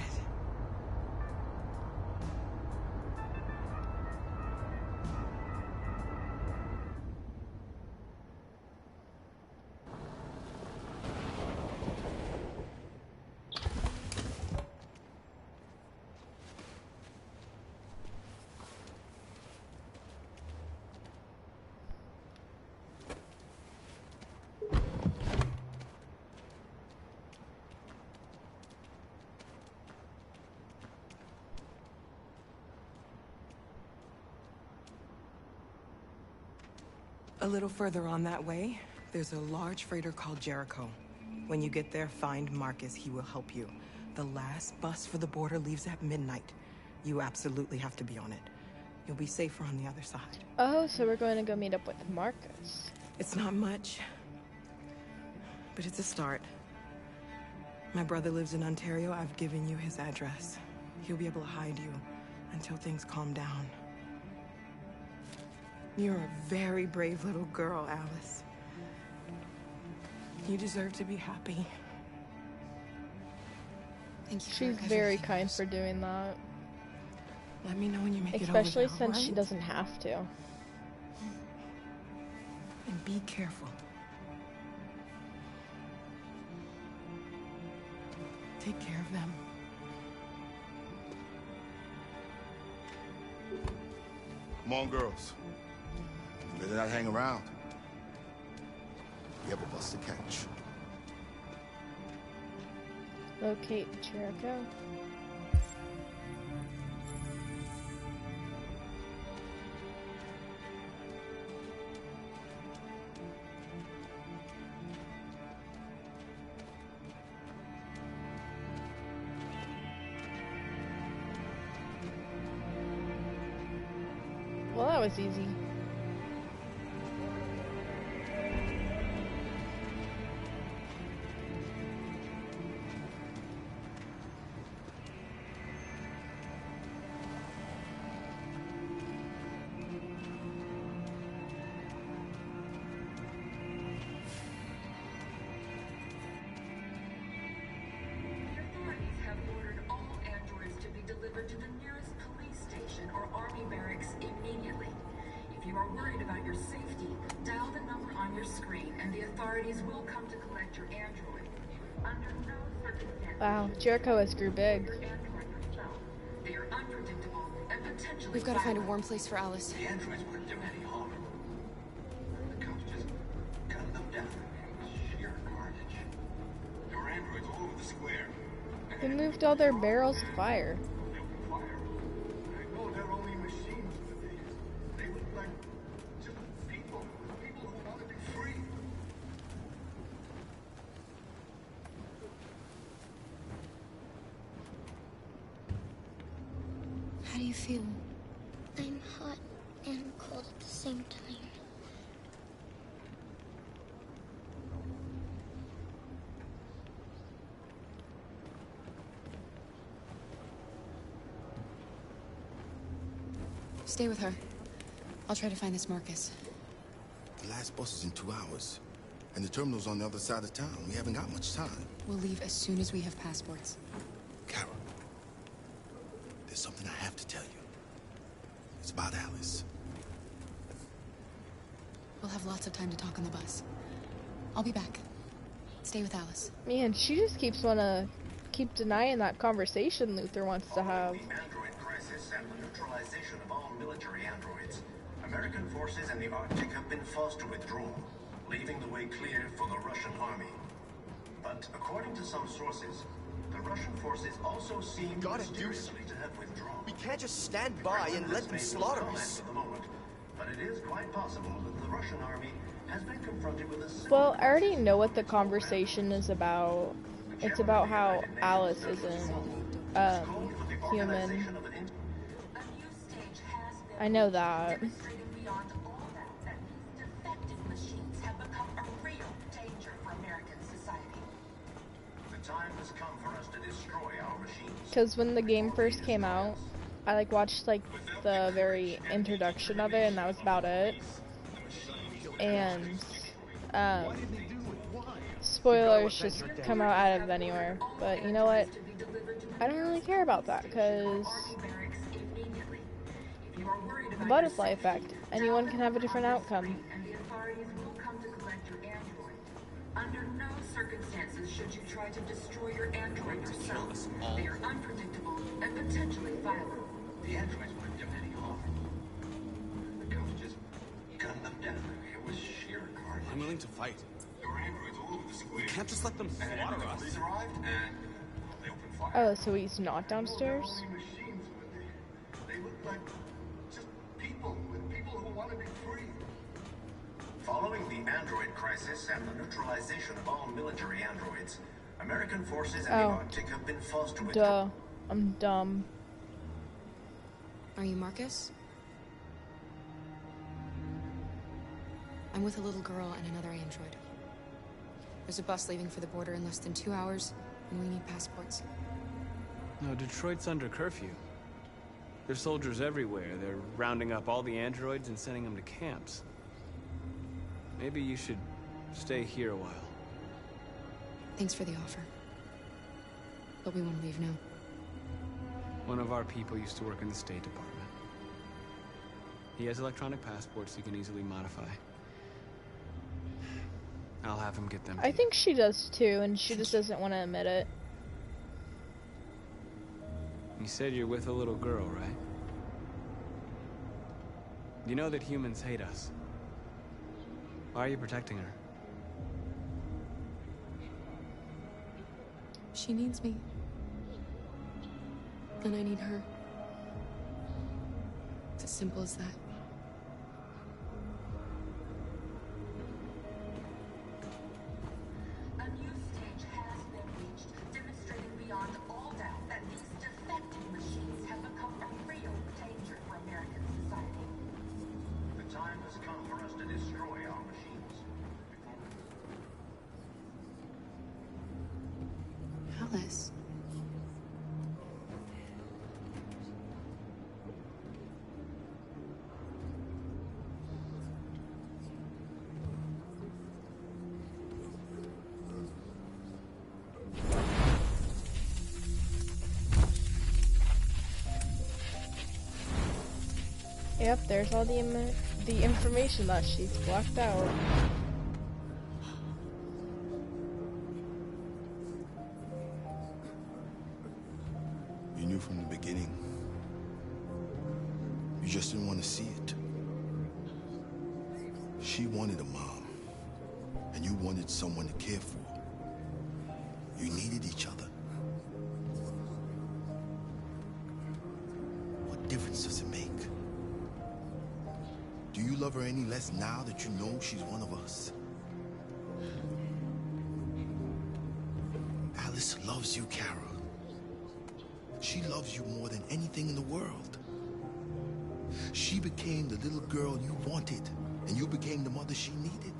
A little further on that way, there's a large freighter called Jericho. When you get there, find Marcus. He will help you. The last bus for the border leaves at midnight. You absolutely have to be on it. You'll be safer on the other side. Oh, so we're going to go meet up with Marcus. It's not much, but it's a start. My brother lives in Ontario. I've given you his address. He'll be able to hide you until things calm down. You're a very brave little girl, Alice. You deserve to be happy. Thank you. She's very kind for doing that. Let me know when you make it over Especially there, since right? she doesn't have to. And be careful. Take care of them. Come on, girls. Better not hang around. We have a bus to catch. Locate Jericho. Well, that was easy. To the nearest police station or army barracks immediately. If you are worried about your safety, dial the number on your screen and the authorities will come to collect your android. Under no circumstances. Wow, Jericho has grew big. They are unpredictable and potentially We've got to find a warm place for Alice. The androids weren't doing any harm. The cops just gunned them down. Sheer carnage. There were androids all over the square. They moved all their barrels of fire. How do you feel? I'm hot and cold at the same time. Stay with her. I'll try to find this Marcus. The last bus is in 2 hours. And the terminal's on the other side of town. We haven't got much time. We'll leave as soon as we have passports. Kara, there's something I have to tell you. It's about Alice. We'll have lots of time to talk on the bus. I'll be back. Stay with Alice. Man, she just keep denying that conversation Luther wants to have. The android crisis and the neutralization of all military androids. American forces in the Arctic have been forced to withdraw, leaving the way clear for the Russian army. But according to some sources, the Russian forces also seem mysteriously to have withdrawn. We can't just stand by and let them slaughter us. At the moment, but it is quite possible that the Russian army has been confronted with a Well, I already know what the conversation is about. It's about how Alice isn't human. I know that. because when the game first came out, I like watched like the very introduction of it, and that was about it. And spoilers just come out of anywhere. But you know what? I don't really care about that because the butterfly effect. Anyone can have a different outcome. Under no circumstances should you try to destroy your android yourself. They are unpredictable and potentially violent. The androids weren't doing any harm. The coach just gunned them down. It was sheer carnage. I'm willing to fight. There were androids all over the square. We can't just let them slaughter us. Police arrived and they opened fire. Oh, so he's not downstairs? Machines, they looked like just people who want to be free. Following the android crisis and the neutralization of all military androids, American forces in the Arctic have been forced to withdraw. Duh. I'm dumb. Are you Marcus? I'm with a little girl and another android. There's a bus leaving for the border in less than 2 hours, and we need passports. No, Detroit's under curfew. There's soldiers everywhere. They're rounding up all the androids and sending them to camps. Maybe you should stay here a while. Thanks for the offer. But we won't leave now. One of our people used to work in the State Department. He has electronic passports he can easily modify. I'll have him get them. I think she does too, and she just doesn't want to admit it. You said you're with a little girl, right? You know that humans hate us. Why are you protecting her? She needs me. And I need her. It's as simple as that. A new stage has been reached, demonstrating beyond all doubt that these defective machines have become a real danger for American society. The time has come for us to destroy our machines. Alice. Yep, there's all the information that she's blocked out. You knew from the beginning. You just didn't want to see it. She wanted a mom, and you wanted someone to care for. You needed each other. What difference does it make? Do you love her any less now that you know she's one of us? Alice loves you, Kara. She loves you more than anything in the world. She became the little girl you wanted, and you became the mother she needed.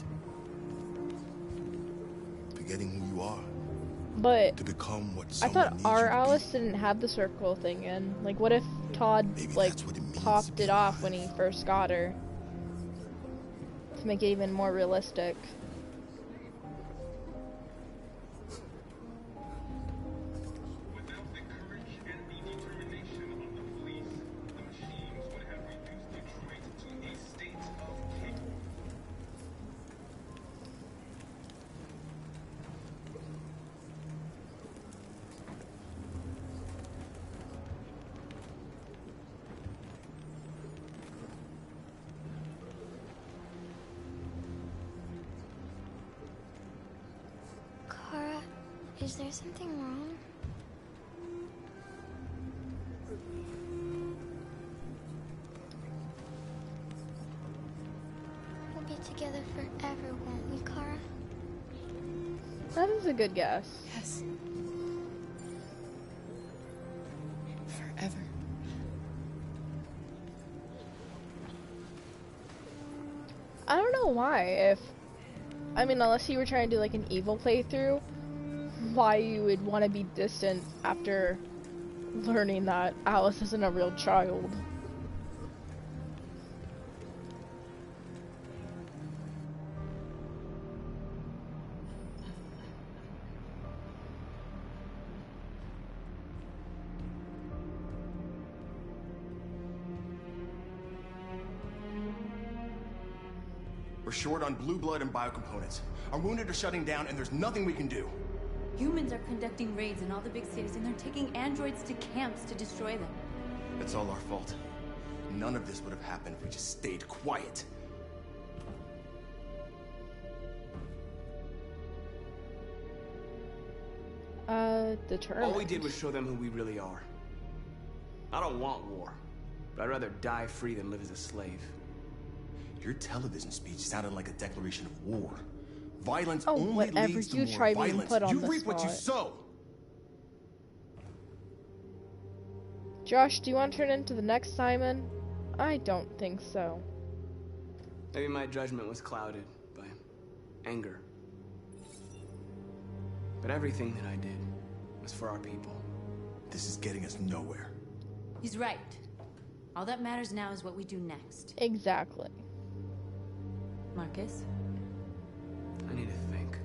Forgetting who you are. But to become what I thought our Alice didn't have the circle thing in. Like, what if Todd like popped it off when he first got her to make it even more realistic? Kara, is there something wrong? We'll be together forever, won't we, Kara? That is a good guess. Yes. Forever. I don't know why, I mean, unless you were trying to do like an evil playthrough, why you would want to be distant after learning that Alice isn't a real child. We're short on blue blood and biocomponents. Our wounded are shutting down, and there's nothing we can do. Humans are conducting raids in all the big cities, and they're taking androids to camps to destroy them. It's all our fault. None of this would have happened if we just stayed quiet. Determined. All we did was show them who we really are. I don't want war, but I'd rather die free than live as a slave. Your television speech sounded like a declaration of war. Violence Oh, only whatever leads to you more try being violence. put on You the reap what you spot. sow. Josh, do you want to turn into the next Simon? I don't think so. Maybe my judgment was clouded by anger. But everything that I did was for our people. This is getting us nowhere. He's right. All that matters now is what we do next. Exactly. Marcus? I need to think.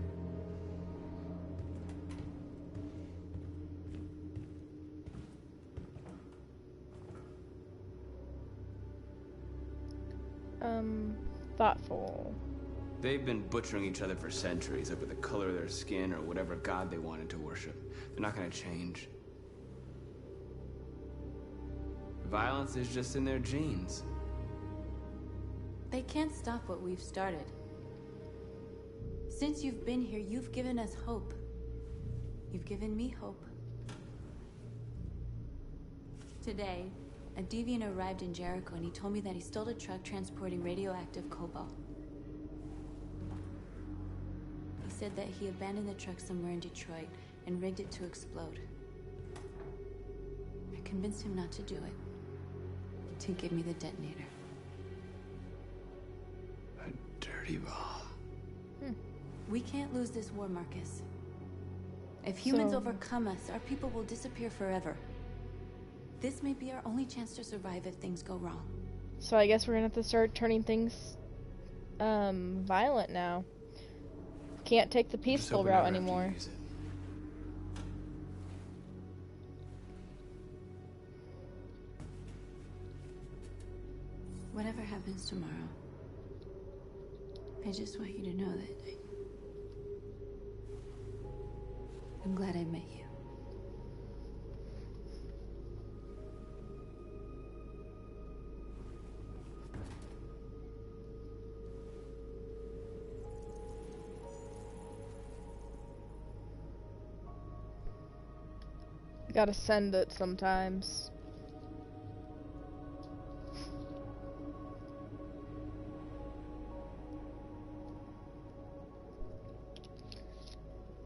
Thoughtful. They've been butchering each other for centuries over the color of their skin or whatever god they wanted to worship. They're not gonna change. Violence is just in their genes. They can't stop what we've started. Since you've been here, you've given us hope. You've given me hope. Today, a deviant arrived in Jericho and he told me that he stole a truck transporting radioactive cobalt. He said that he abandoned the truck somewhere in Detroit and rigged it to explode. I convinced him not to do it, to give me the detonator. A dirty bomb. We can't lose this war, Marcus. If humans So- overcome us, our people will disappear forever. This may be our only chance to survive if things go wrong. So I guess we're gonna have to start turning things violent now. Can't take the peaceful route anymore. Whatever happens tomorrow, I just want you to know that I'm glad I met you. Gotta send it sometimes.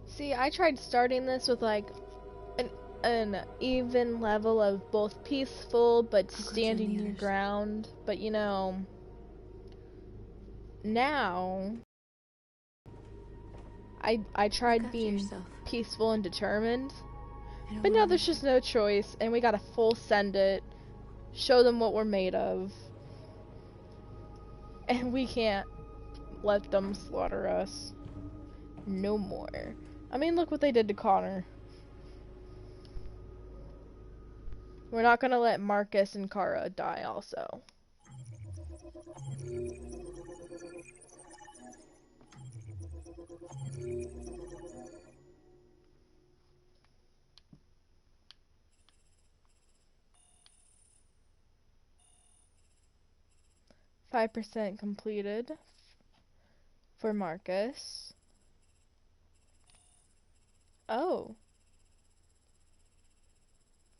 See, I tried starting this with like an even level of both peaceful but standing your ground, but you know, now I tried being peaceful and determined, but now there's just no choice, and we gotta full send it, show them what we're made of, and we can't let them slaughter us no more. I mean, look what they did to Connor. We're not gonna let Marcus and Kara die also. %5 completed for Marcus. Oh.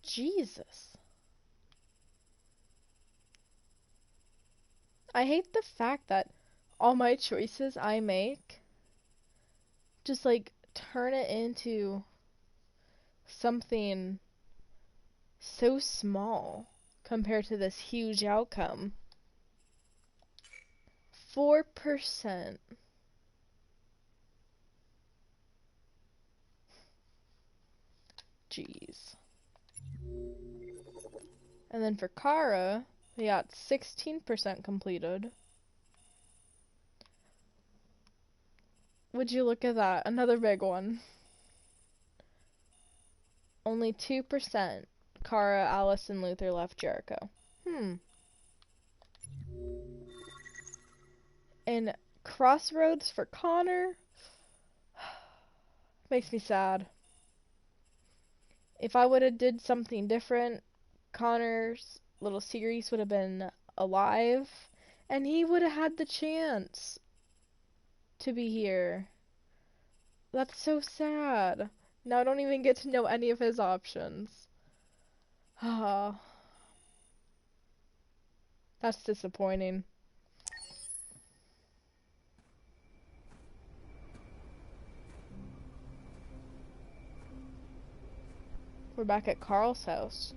Jesus. I hate the fact that all my choices I make just like turn it into something so small compared to this huge outcome. 4%. Jeez. And then for Kara, we got 16% completed. Would you look at that? Another big one. Only 2%. Kara, Alice, and Luther left Jericho. And Crossroads for Connor makes me sad. If I would have did something different, Connor's little series would have been alive, and he would have had the chance to be here. That's so sad. Now I don't even get to know any of his options. Ah, that's disappointing. We're back at Carl's house.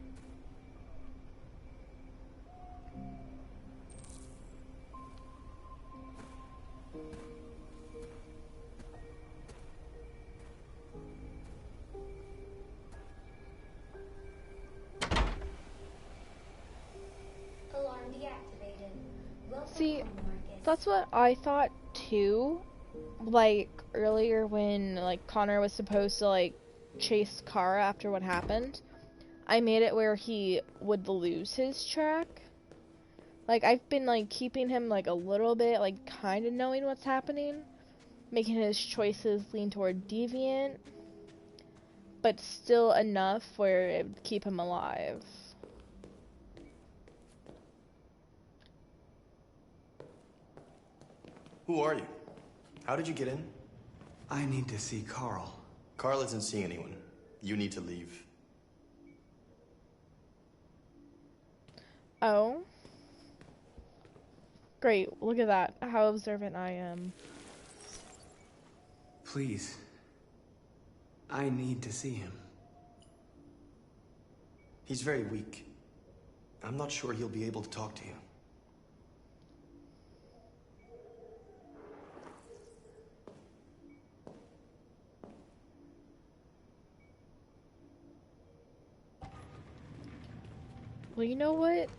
Alarm deactivated. Welcome See, home, Marcus. that's what I thought too. Like earlier when like Connor was supposed to like chase Kara after what happened, I made it where he would lose his track. Like I've been like keeping him like a little bit like kind of knowing what's happening, making his choices lean toward deviant, but still enough where it would keep him alive. Who are you? How did you get in? I need to see Carl. Carl isn't seeing anyone. You need to leave. Oh. Great, look at that. How observant I am. Please. I need to see him. He's very weak. I'm not sure he'll be able to talk to you. Well, you know what?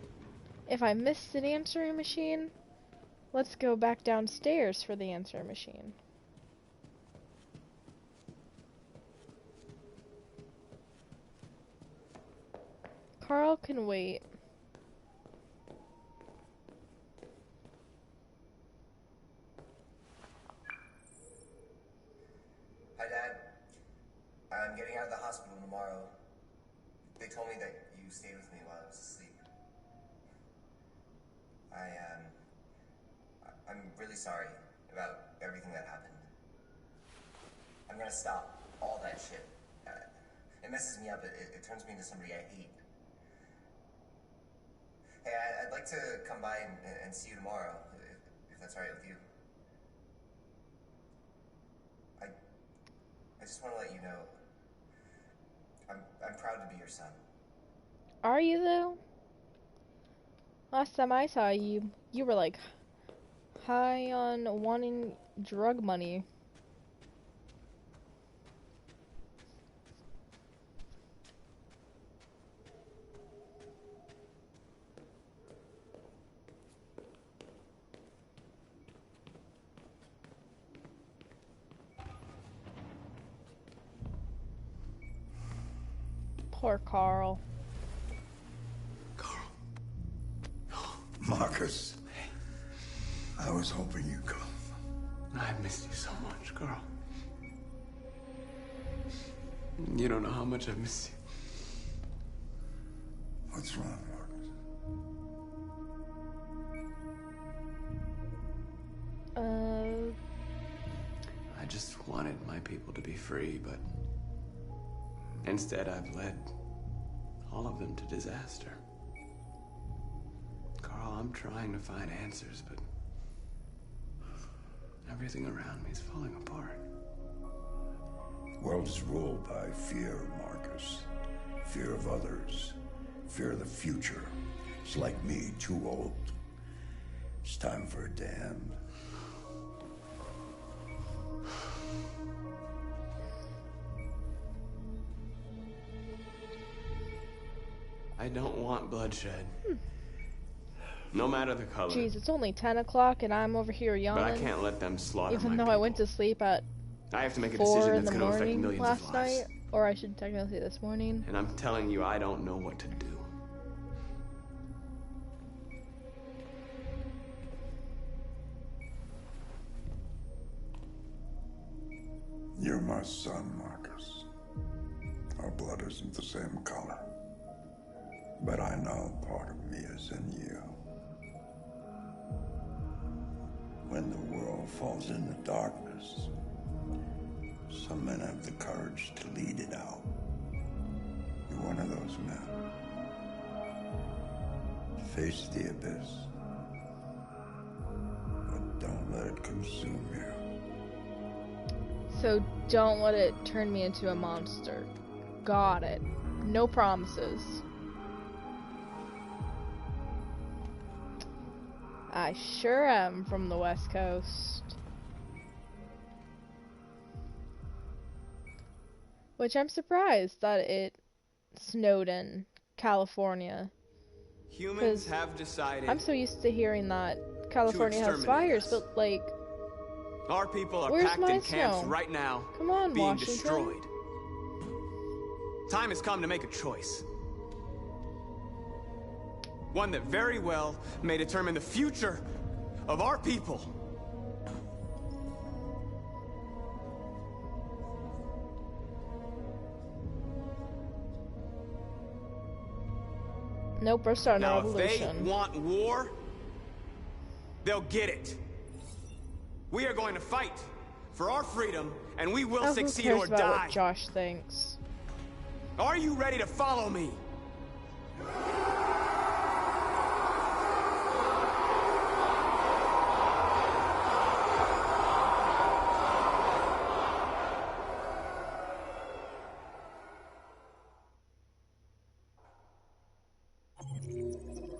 If I missed an answering machine, let's go back downstairs for the answering machine. Carl can wait. Hi, Dad. I'm getting out of the hospital tomorrow. They told me that you stayed with me while I was asleep. I'm really sorry about everything that happened. I'm gonna stop all that shit. It messes me up. It turns me into somebody I hate. Hey, I'd like to come by and see you tomorrow, if that's all right with you. I just want to let you know, I'm proud to be your son. Are you though? Last time I saw you, you were like high on wanting drug money. Poor Carl. Marcus, I was hoping you'd come. I've missed you so much, Carl. You don't know how much I've missed you. What's wrong, Marcus? I just wanted my people to be free, but instead I've led all of them to disaster. Carl, I'm trying to find answers, but everything around me is falling apart. The world is ruled by fear, Marcus. Fear of others. Fear of the future. It's like me, too old. It's time for a damn. I don't want bloodshed. No matter the color. Jeez, it's only 10 o'clock and I'm over here yawning. But I can't let them slaughter even my though people. I went to sleep at I have to make a 4 decision in that's the going to affect morning millions last of lives. night. Or I should technically say this morning. And I'm telling you, I don't know what to do. You're my son, Marcus. Our blood isn't the same color. But I know part of me is in you. When the world falls into darkness, some men have the courage to lead it out. You're one of those men. Face the abyss. But don't let it consume you. So don't let it turn me into a monster. Got it. No promises. I sure am from the West Coast. Which I'm surprised that it snowed in California. Humans have decided. I'm so used to hearing that California has fires, but like, our people are where's packed my in camps snow? right now, Come on, being Washington. destroyed. Time has come to make a choice. One that very well may determine the future of our people. Nope, we're starting a Now, if revolution. they want war, they'll get it. We are going to fight for our freedom, and we will Who succeed cares or about die. what Josh thinks? Are you ready to follow me?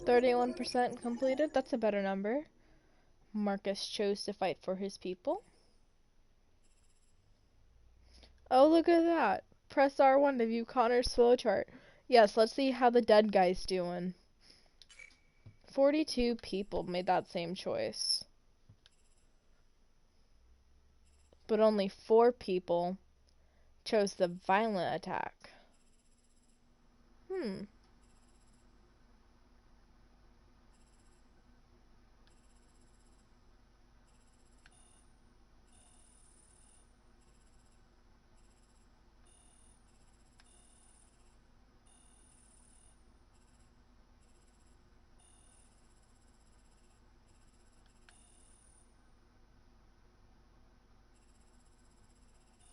%31% completed. That's a better number. Marcus chose to fight for his people. Oh, look at that. Press R1 to view Connor's flowchart. Yes, let's see how the dead guy's doing. 42 people made that same choice. But only 4 people chose the violent attack.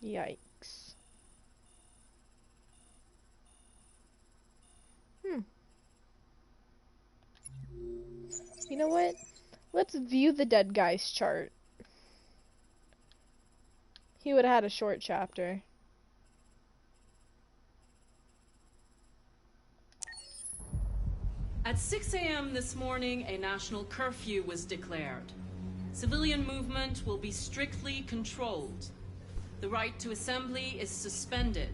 Yikes. You know what? Let's view the dead guy's chart. He would have had a short chapter. At 6 a.m. this morning, a national curfew was declared. Civilian movement will be strictly controlled. The right to assembly is suspended.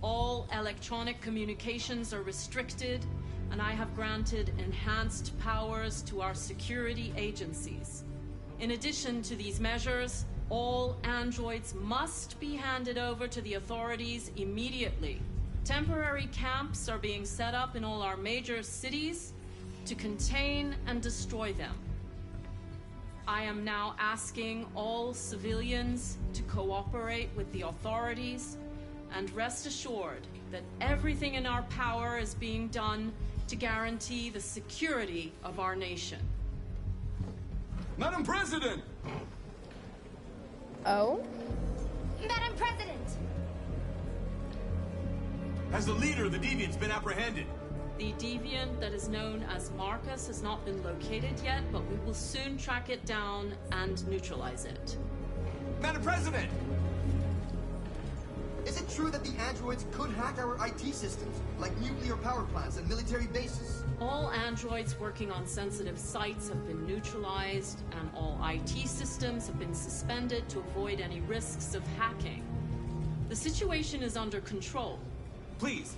All electronic communications are restricted, and I have granted enhanced powers to our security agencies. In addition to these measures, all androids must be handed over to the authorities immediately. Temporary camps are being set up in all our major cities to contain and destroy them. I am now asking all civilians to cooperate with the authorities and rest assured that everything in our power is being done to guarantee the security of our nation. Madam President! Oh? Madam President! Has the leader of the Deviants been apprehended? The deviant that is known as Marcus has not been located yet, but we will soon track it down and neutralize it. Madam President! Is it true that the androids could hack our IT systems, like nuclear power plants and military bases? All androids working on sensitive sites have been neutralized, and all IT systems have been suspended to avoid any risks of hacking. The situation is under control. Please,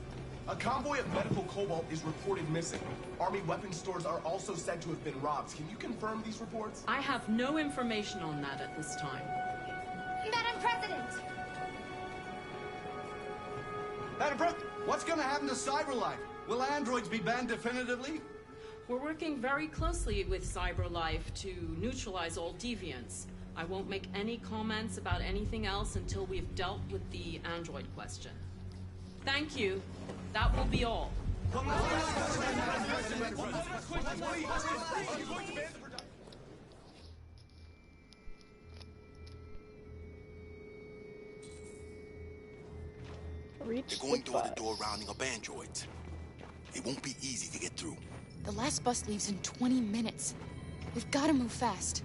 A convoy of medical cobalt is reported missing. Army weapons stores are also said to have been robbed. Can you confirm these reports? I have no information on that at this time. Madam President! Madam President, what's gonna happen to CyberLife? Will androids be banned definitively? We're working very closely with CyberLife to neutralize all deviants. I won't make any comments about anything else until we've dealt with the android question. Thank you. That will be all. They're going door to door rounding up androids. It won't be easy to get through. The last bus leaves in 20 minutes. We've got to move fast.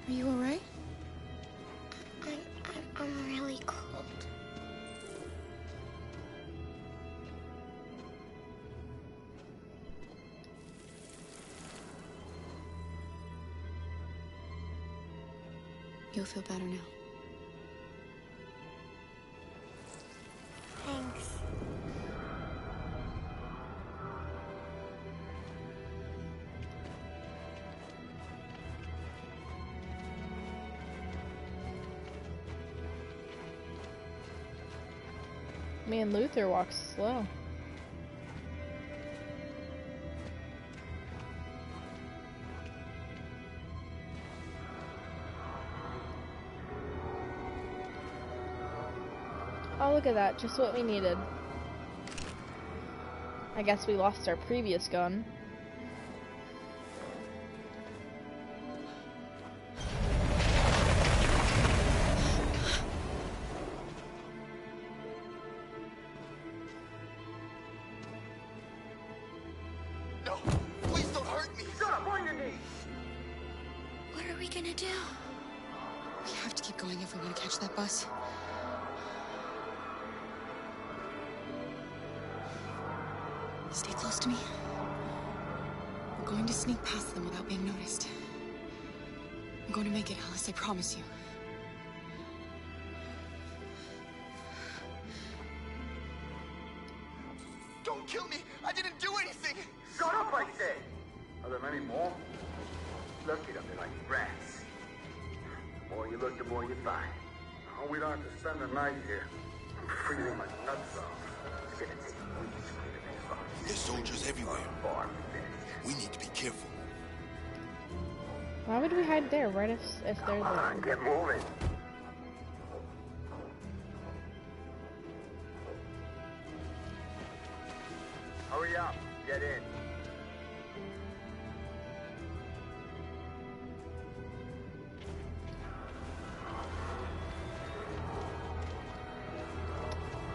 Are you all right? I'm really cold. You'll feel better now. Thanks. Me and Luther walks slow. Oh, look at that. Just what we needed. I guess we lost our previous gun. No, please don't hurt me. Shut up, on your knees. What are we gonna do? We have to keep going if we want to catch that bus. Stay close to me. We're going to sneak past them without being noticed. I'm going to make it, Alice, I promise you. Don't kill me. I didn't do anything. Shut up, I say! Are there many more? Look at them, they're like rats. The more you look, the more you find. Oh, we don't have to spend the night here. I'm freezing my nuts off. It's gonna take weeks for the next one. There's soldiers everywhere. We need to be careful. Why would we hide there, right if they're Come on, there? get moving. Hurry up, get in.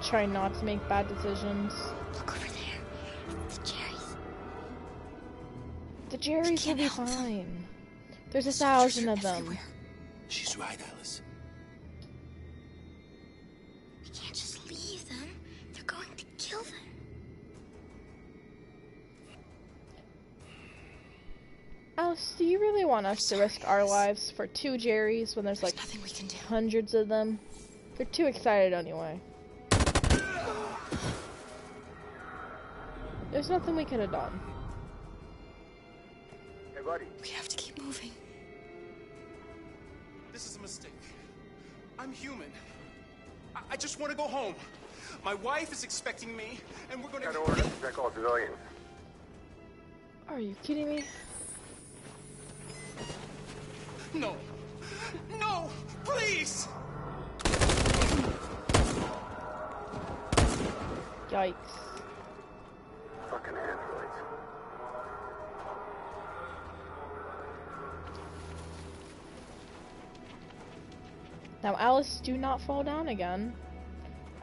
Try not to make bad decisions. Look over there. The Jerry's. The Jerry's will be fine. There's 1,000 of them. She's right, Alice. We can't just leave them. They're going to kill them. Alice, do you really want us to risk our lives for 2 Jerry's when there's like hundreds of them? They're too excited anyway. There's nothing we could have done. Hey, buddy. We have to keep moving. This is a mistake. I'm human. I just want to go home. My wife is expecting me, and we're going to... Got orders to check all civilians. Are you kidding me? No. No! Please! Yikes. Fucking androids. Now, Alice, do not fall down again.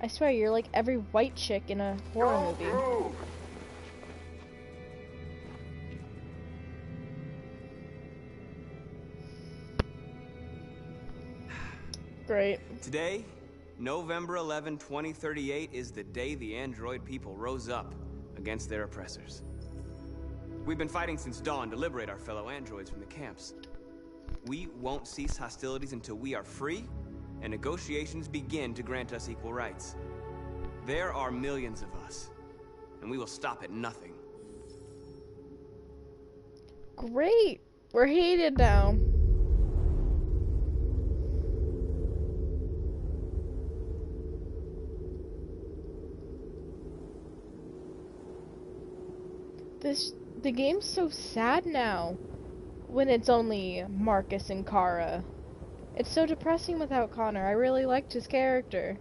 I swear, you're like every white chick in a horror movie. Great. Today, November 11, 2038, is the day the android people rose up against their oppressors. We've been fighting since dawn to liberate our fellow androids from the camps. We won't cease hostilities until we are free, and negotiations begin to grant us equal rights. There are millions of us, and we will stop at nothing. Great! We're hated now. The game's so sad now when it's only Marcus and Kara. It's so depressing without Connor. I really liked his character.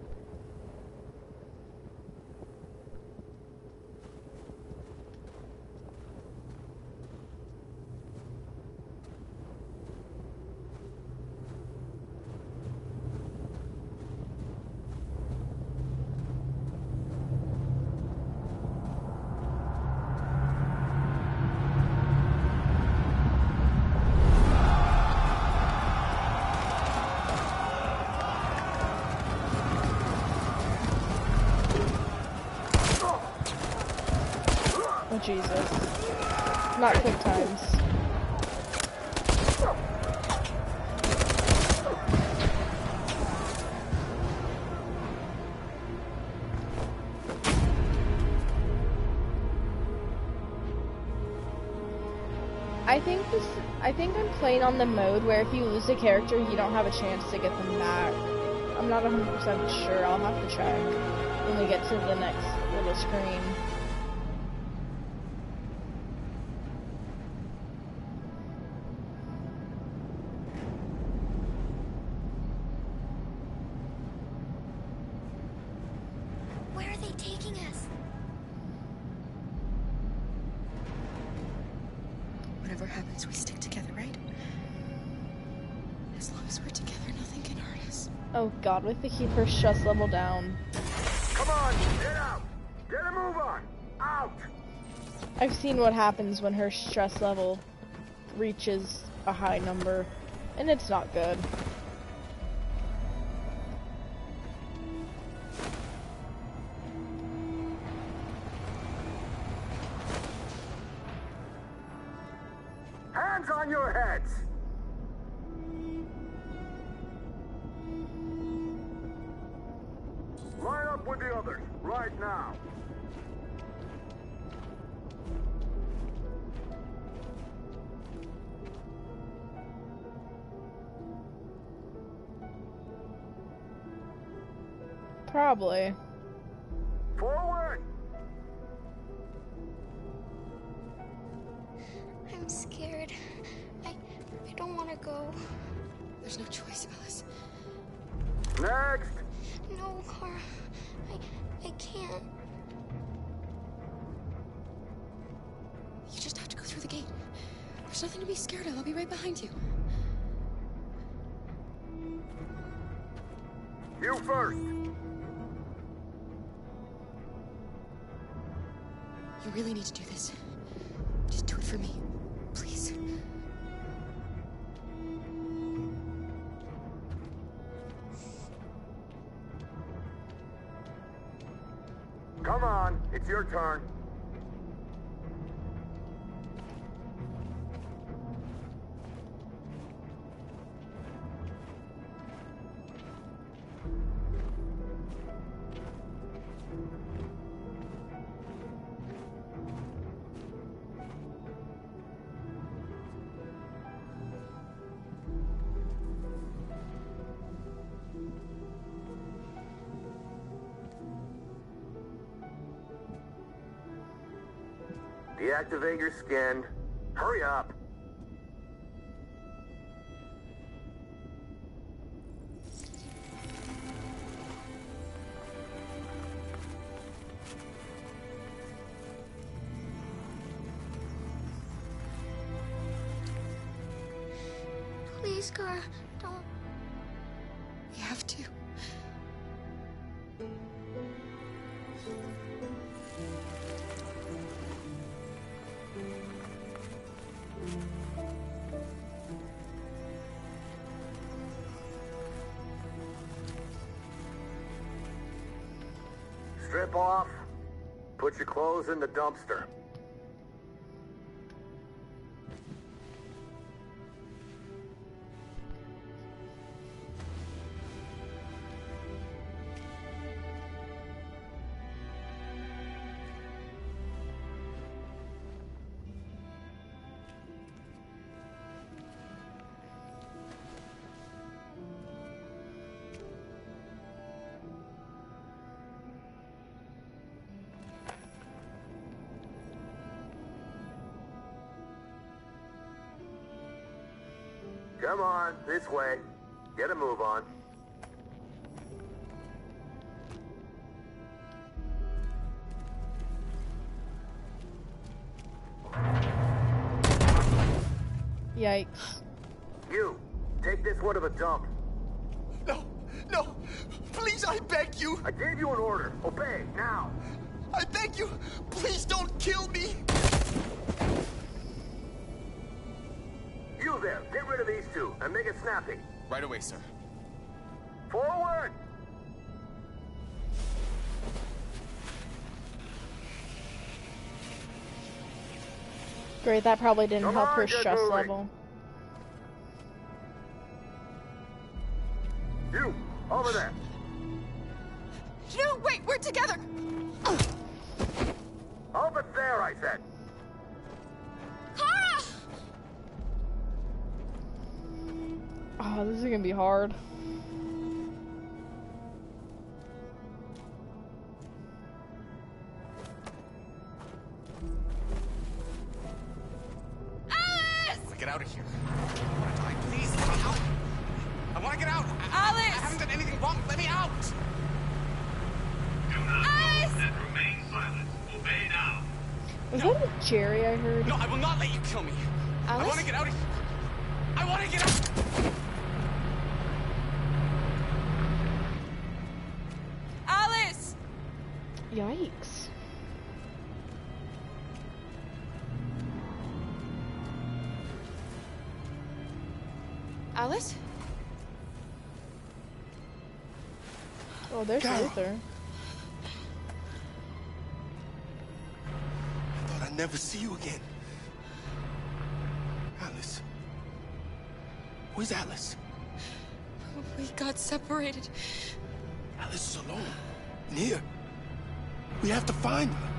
Oh, Jesus. Not quick times. I think I'm playing on the mode where if you lose a character, you don't have a chance to get them back. I'm not 100% sure. I'll have to check when we get to the next little screen. Where are they taking us? Whatever happens, we stick together, right? As long as we're together, nothing can hurt us. Oh god, we have to keep her stress level down. Come on, get out! Get a move on! Out! I've seen what happens when her stress level reaches a high number, and it's not good. Hands on your heads! Line up with the others, right now. Probably. Forward! I'm scared. I don't want to go. There's no choice, Alice. Next! No, Kara. I can't. You just have to go through the gate. There's nothing to be scared of. I'll be right behind you. You first! You really need to do this. Just do it for me. Please. Come on, it's your turn. Deactivate your skin. Hurry up. Please, Kara, don't. We have to. Strip off. Put your clothes in the dumpster. Come on, this way. Get a move on. Yikes. You, take this one to the dump. No, no, please, I beg you. I gave you an order. Obey, now. I beg you, please don't kill me. You there, get rid of these two, and make it snappy. Right away, sir. Forward! Great, that probably didn't help her get stress moving. level. You, over there. No, wait, we're together. Over there, I said. Kara! Oh, this is gonna be hard. Get out of here. I want to die. Please, let me out. I want to get out. I haven't done anything wrong. Let me out. Do not move and remain silent. Obey now. Was that a Jerry I heard? No, I will not let you kill me. Alice? I want to get out of here. I want to get out. Alice! Yikes. Alice? Oh, there's Carol. Luther. I thought I'd never see you again. Alice. Where's Alice? We got separated. Alice is alone. In here. We have to find her.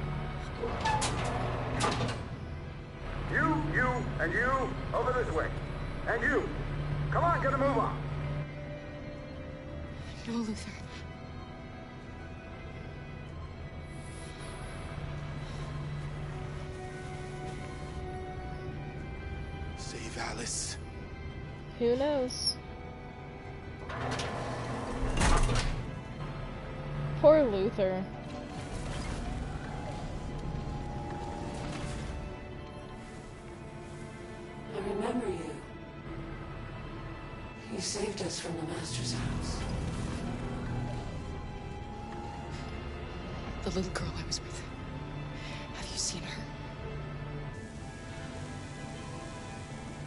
You, and you, over this way. And you. Come on, get a move on. No, Luther. Save Alice. Who knows? Poor Luther. I remember you. You saved us from the Master's house. The little girl I was with. Have you seen her?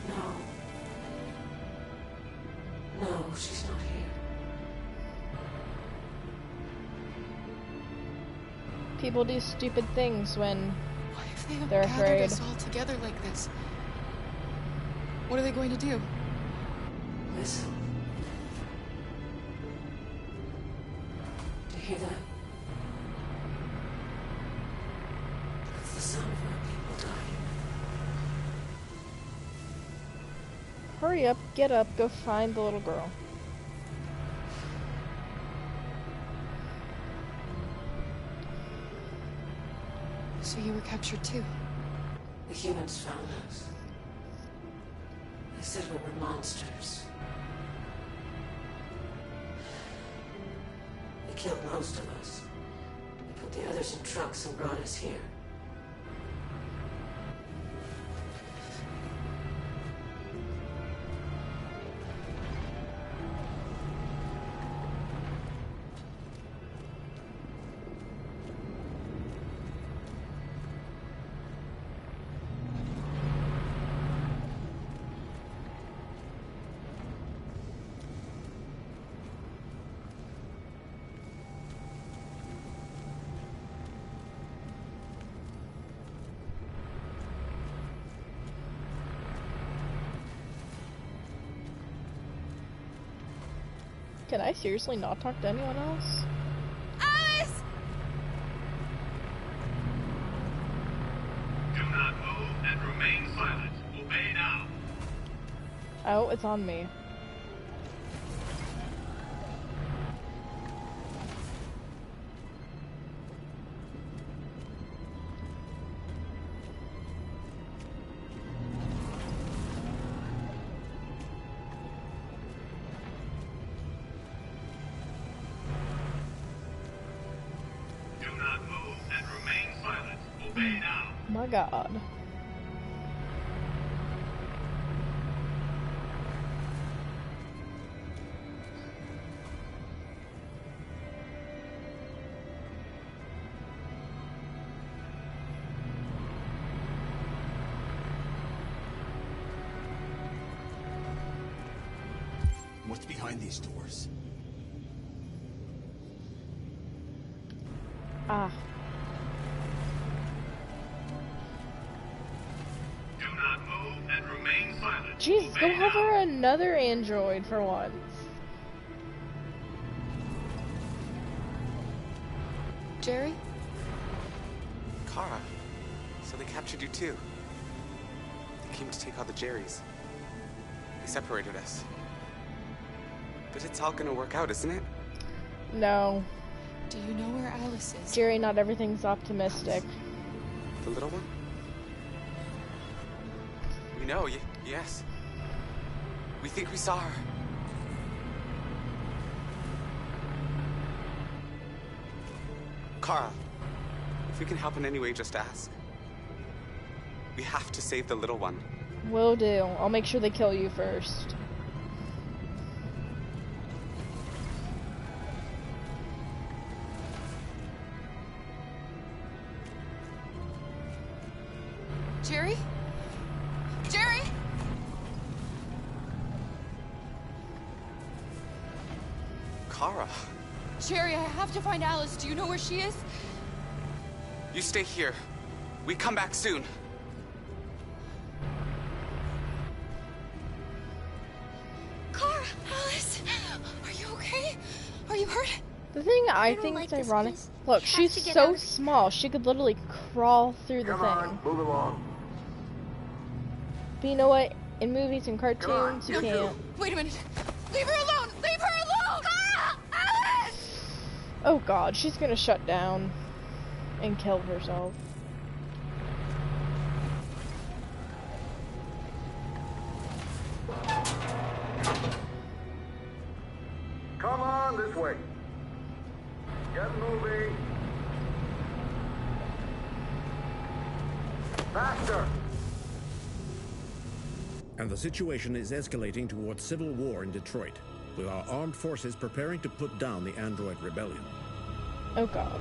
No. No, she's not here. People do stupid things when Why if they have they're gathered afraid. us all together like this? What are they going to do? Listen. Do you hear that? That's the sound of our people dying. Hurry up, get up, go find the little girl. So you were captured too? The humans found us. They said we were monsters. They killed most of us. They put the others in trucks and brought us here. Can I seriously not talk to anyone else? Alice! Do not move and remain silent. Obey now. Oh, it's on me. my god. What's behind these doors? Ah. Do not move and remain silent. Jeez, go Obey over another android for once. Jerry? Kara, so they captured you too. They came to take all the Jerrys. They separated us. But it's all gonna work out, isn't it? No. Do you know where Alice is? Jerry, not everything's optimistic. The little one? We know, yes. We think we saw her. Kara, if we can help in any way, just ask. We have to save the little one. Will do. I'll make sure they kill you first. Jerry? Jerry? Kara, Jerry, I have to find Alice. Do you know where she is? you stay here. We come back soon. Kara, Alice, are you okay? Are you hurt? The thing I think is ironic. Look, she's so small. She could literally crawl through the thing. Move along. But you know what? In movies and cartoons, you can't. Wait a minute. Leave her alone! Leave her alone! Kara! Alice! Oh god, she's gonna shut down and kill herself. Come on, this way. Get moving. Faster. And the situation is escalating towards civil war in Detroit, with our armed forces preparing to put down the android rebellion. Oh god.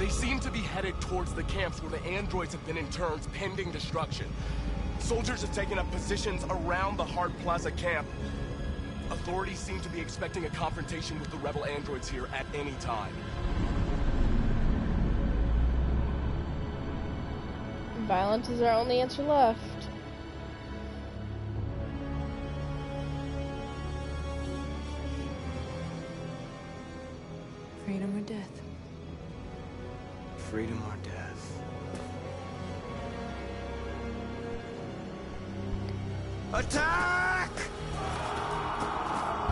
They seem to be headed towards the camps where the androids have been interned pending destruction. Soldiers have taken up positions around the Hart Plaza camp. Authorities seem to be expecting a confrontation with the rebel androids here at any time. Violence is our only answer left. Freedom or death? Freedom or death. Attack!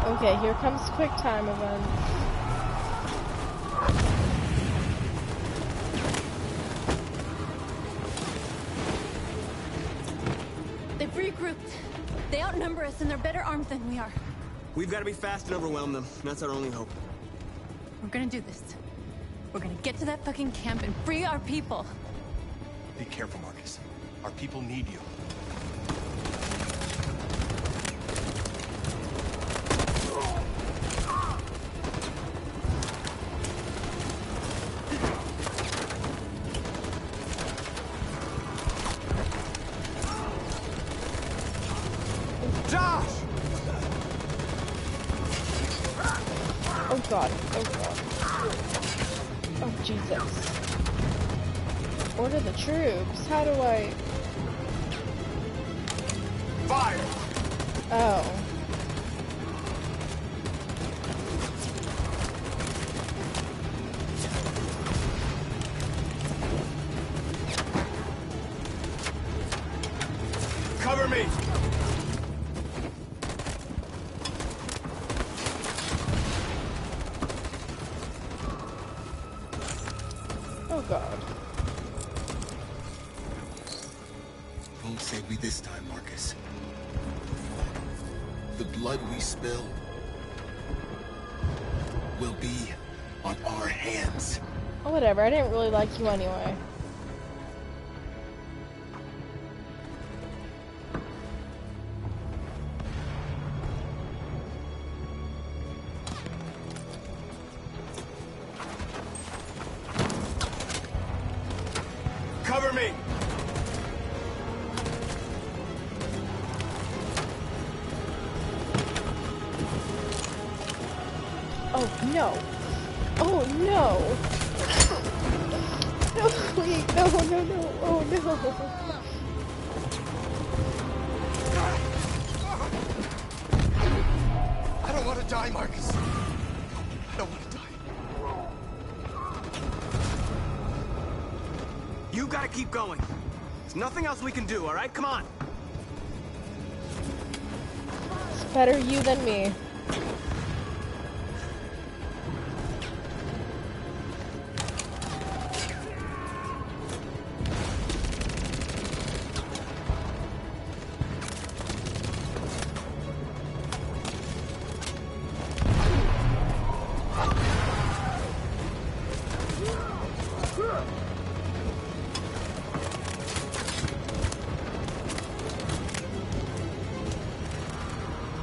Okay, here comes quick time event. They've regrouped. They outnumber us and they're better armed than we are. We've got to be fast and overwhelm them. That's our only hope. We're gonna do this. We're gonna get to that fucking camp and free our people. Be careful, Marcus. Our people need you. Josh! Oh god, oh god. Oh Jesus. Order the troops. How do I... Fire! Oh. Cover me! Oh god. Won't save me this time, Marcus. The blood we spill will be on our hands. Oh, whatever. I didn't really like you anyway. Cover me! Oh no! Oh no! No, wait, no, no, no, oh no! I don't want to die, Marcus. I don't want to die. You gotta keep going. There's nothing else we can do, all right? Come on. It's better you than me.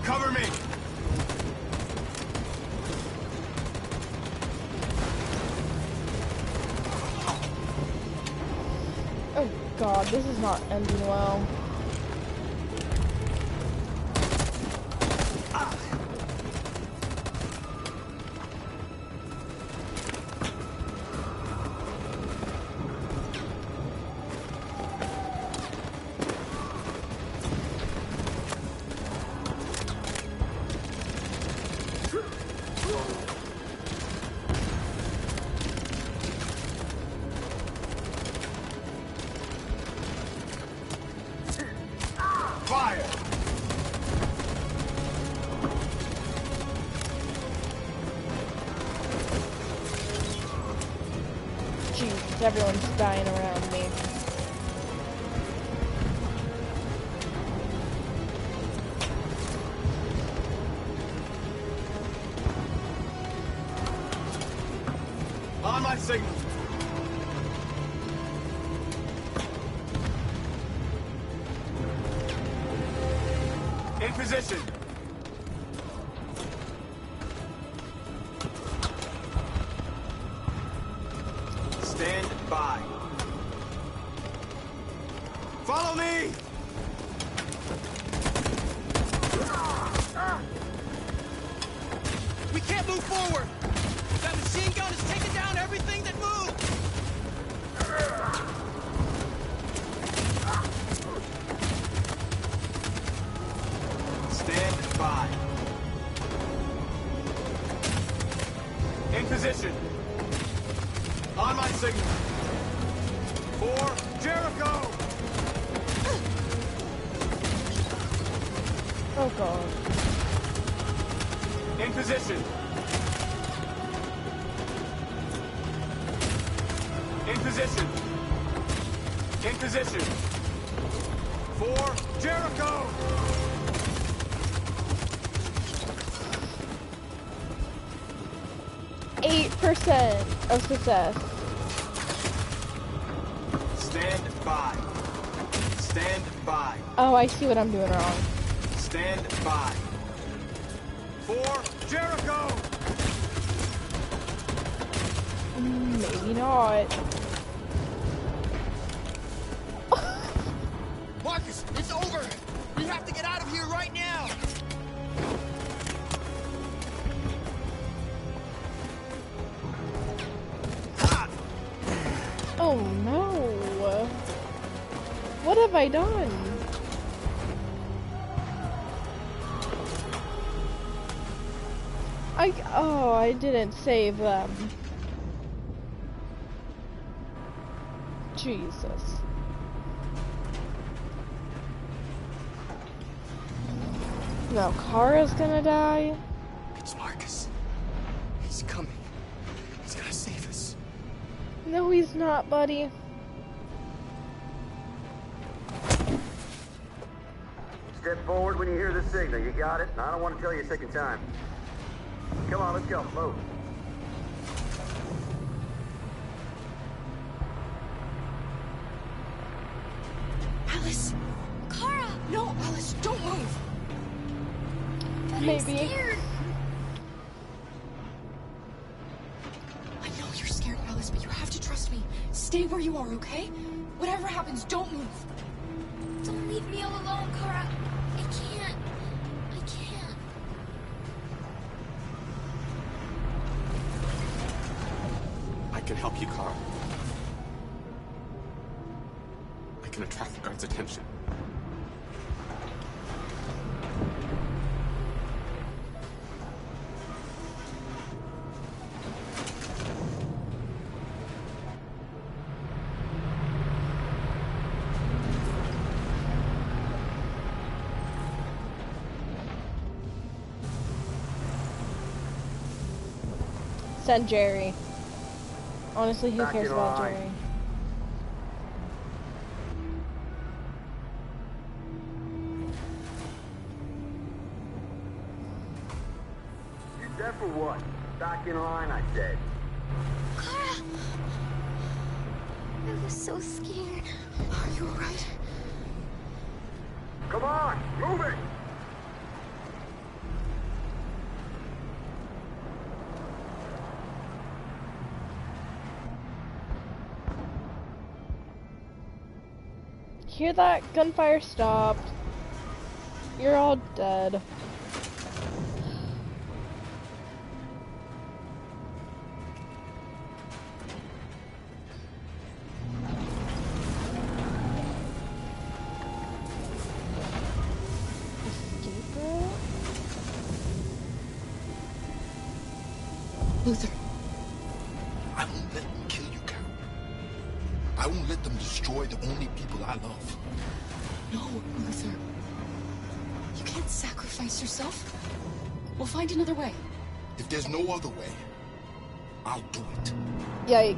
Cover me! Oh god, this is not ending well. Fire! Jesus, everyone's dying around me. On my signal. In position. Stand by. Follow me! We can't move forward! That machine gun is taking down everything that moves! Stand by. In position. On my signal. For Jericho! Oh god. In position. In position. In position. For Jericho! 8% of success. Stand by. Stand by. Oh, I see what I'm doing wrong. Stand by. For Jericho! Maybe not. Marcus, it's over! We have to get out of here right now! Oh no! What have I done? I didn't save them. Jesus. Now Kara's gonna die? It's Marcus. He's coming. He's gonna save us. No, he's not, buddy. Step forward when you hear the signal. You got it? I don't want to tell you a second time. Come on, let's go. Move. Alice! Kara! No, Alice, don't move! But Maybe. I'm scared. I know you're scared, Alice, but you have to trust me. Stay where you are, okay? Whatever happens, don't move. Don't leave me all alone, Kara. I can't. I can't. I can help you, Kara. I can attract the guards' attention. Send Jerry. Honestly, who Back cares in about line. Jerry? You deaf or what? Back in line, I said. Kara! I was so scared. Are you alright? Come on, move it! Hear that? Gunfire stopped. You're all dead. Escape route? Luther. I won't let them kill you, Carol. I won't let them destroy the only people I love. No, Luther. You can't sacrifice yourself. We'll find another way. If there's no other way, I'll do it. Yikes.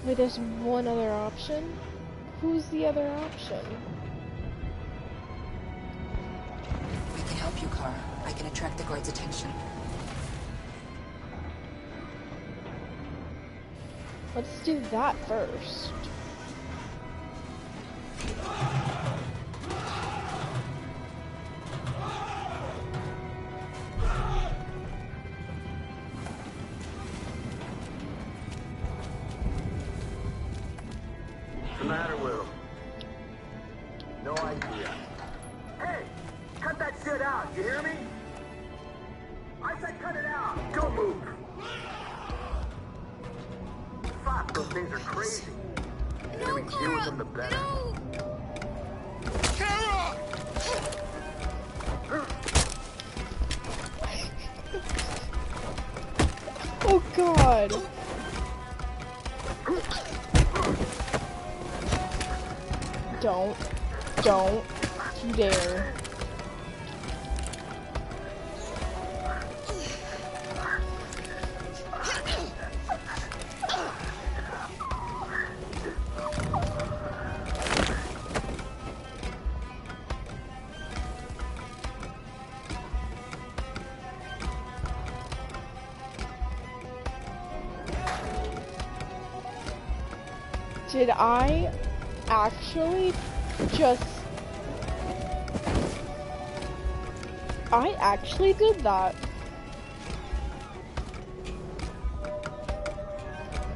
Wait, there's one other option? Who's the other option? I can help you, Kara. I can attract the guards' attention. Let's do that first. What's the matter with him? No idea. Hey! Cut that shit out, you hear me? I said cut it out! Don't move! Fuck, those things are crazy. The more we deal with them, the better. Kara! Oh god! Don't you dare. Did I actually just... I actually did that.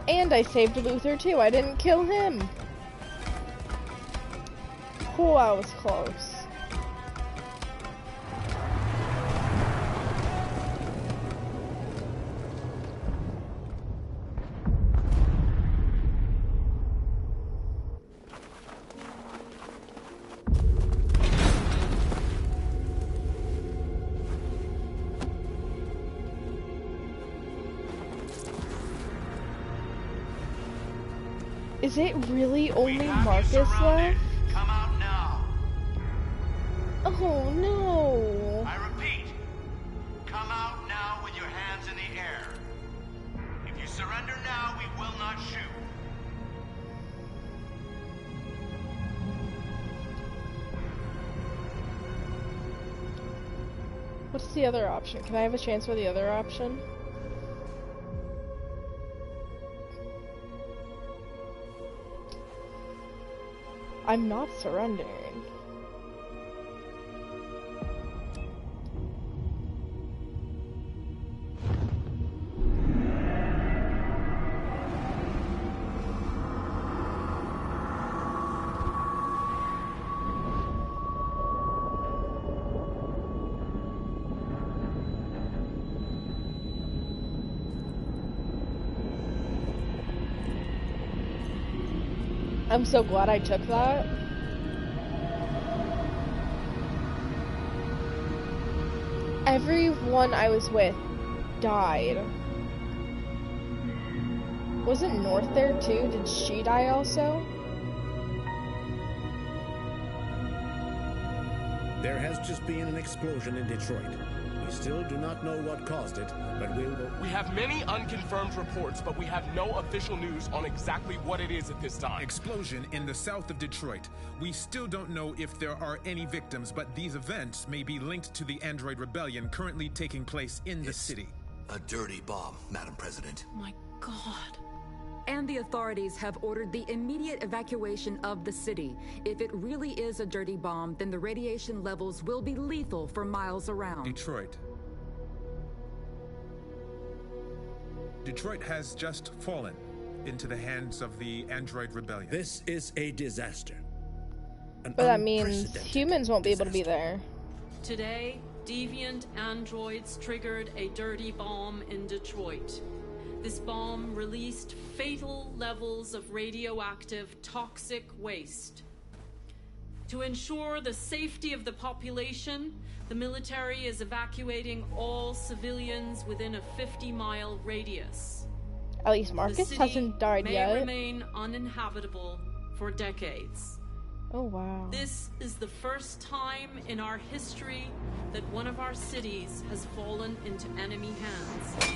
And I saved Luther too. I didn't kill him. Oh, I was close. Is it really only Marcus left? Come out now. Oh no. I repeat, come out now with your hands in the air. If you surrender now, we will not shoot. What's the other option? Can I have a chance for the other option? I'm not surrendering. I'm so glad I took that. Everyone I was with died. Wasn't North there too? Did she die also? There has just been an explosion in Detroit. We still do not know what caused it, but We have many unconfirmed reports, but we have no official news on exactly what it is at this time. Explosion in the south of Detroit. We still don't know if there are any victims, but these events may be linked to the Android rebellion currently taking place in the city. A dirty bomb, Madam President. My God. And the authorities have ordered the immediate evacuation of the city. If it really is a dirty bomb, then the radiation levels will be lethal for miles around. Detroit has just fallen into the hands of the Android rebellion. This is a disaster. But that means humans won't be able to be there. Today, deviant androids triggered a dirty bomb in Detroit. This bomb released fatal levels of radioactive toxic waste. To ensure the safety of the population, the military is evacuating all civilians within a 50-mile radius. At least Marcus hasn't died yet. May remain uninhabitable for decades. Oh wow. This is the first time in our history that one of our cities has fallen into enemy hands.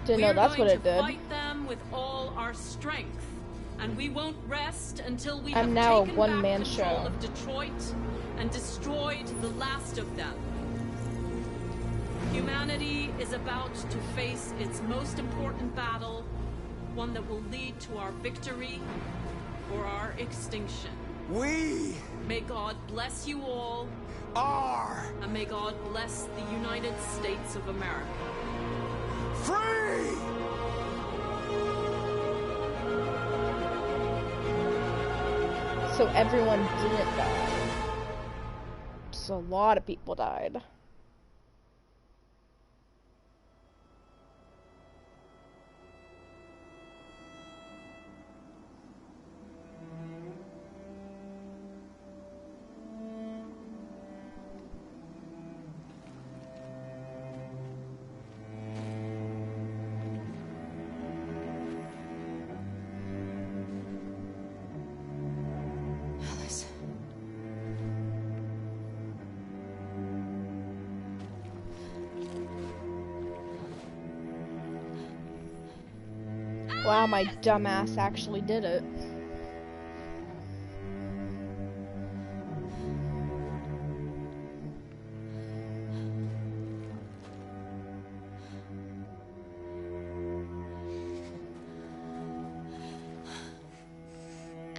Didn't know that's what it did. We're going to fight them with all our strength, and we won't rest until we have now a taken one-man back control show. of Detroit and destroyed the last of them. Humanity is about to face its most important battle, one that will lead to our victory or our extinction. May God bless you all. And may God bless the United States of America. Free! So everyone didn't die. Just a lot of people died. Wow, my dumbass actually did it.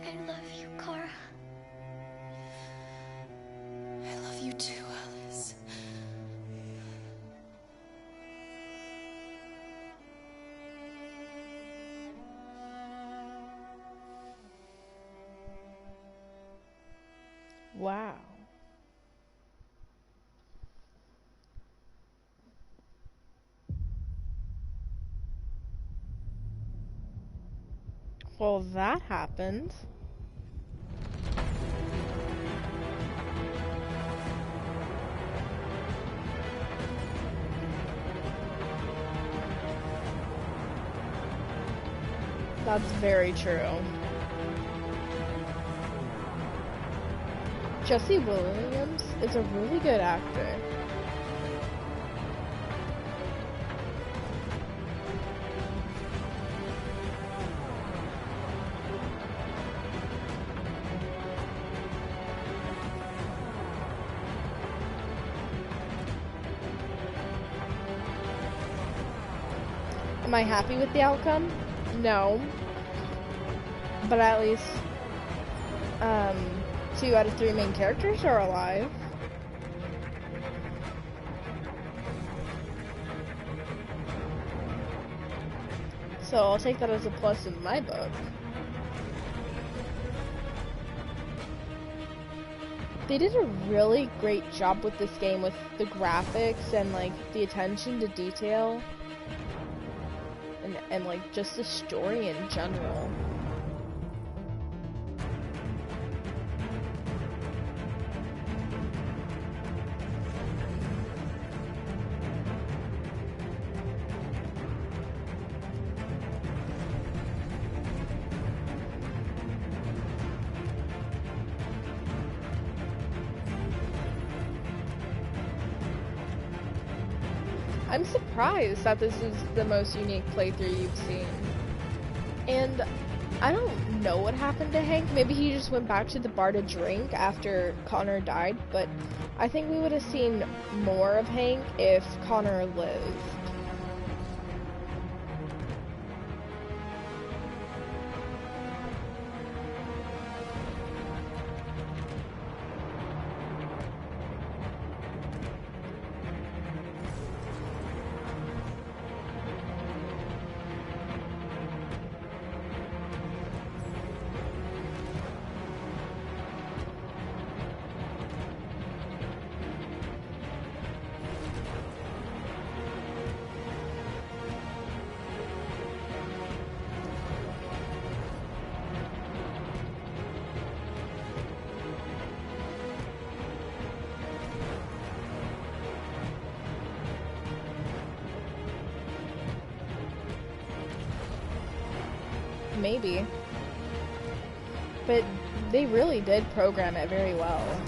I love you, Kara. I love you too, Alice. Wow. Well, that happened. That's very true. Jesse Williams is a really good actor. Am I happy with the outcome? No. But at least, 2 out of 3 main characters are alive. So I'll take that as a plus in my book. They did a really great job with this game with the graphics and like the attention to detail. And like just the story in general. I'm surprised that this is the most unique playthrough you've seen. And I don't know what happened to Hank. Maybe he just went back to the bar to drink after Connor died, but I think we would have seen more of Hank if Connor lived. Maybe. But they really did program it very well.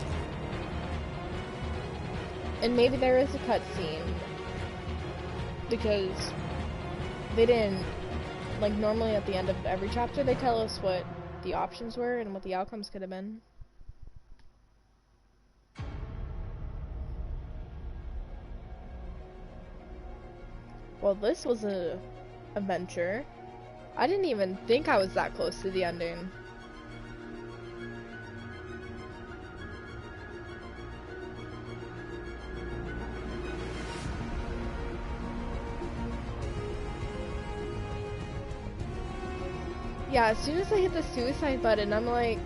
And maybe there is a cutscene. Because they didn't, like, normally at the end of every chapter they tell us what the options were and what the outcomes could have been. Well, this was a adventure. I didn't even think I was that close to the ending. Yeah, as soon as I hit the suicide button, I'm like,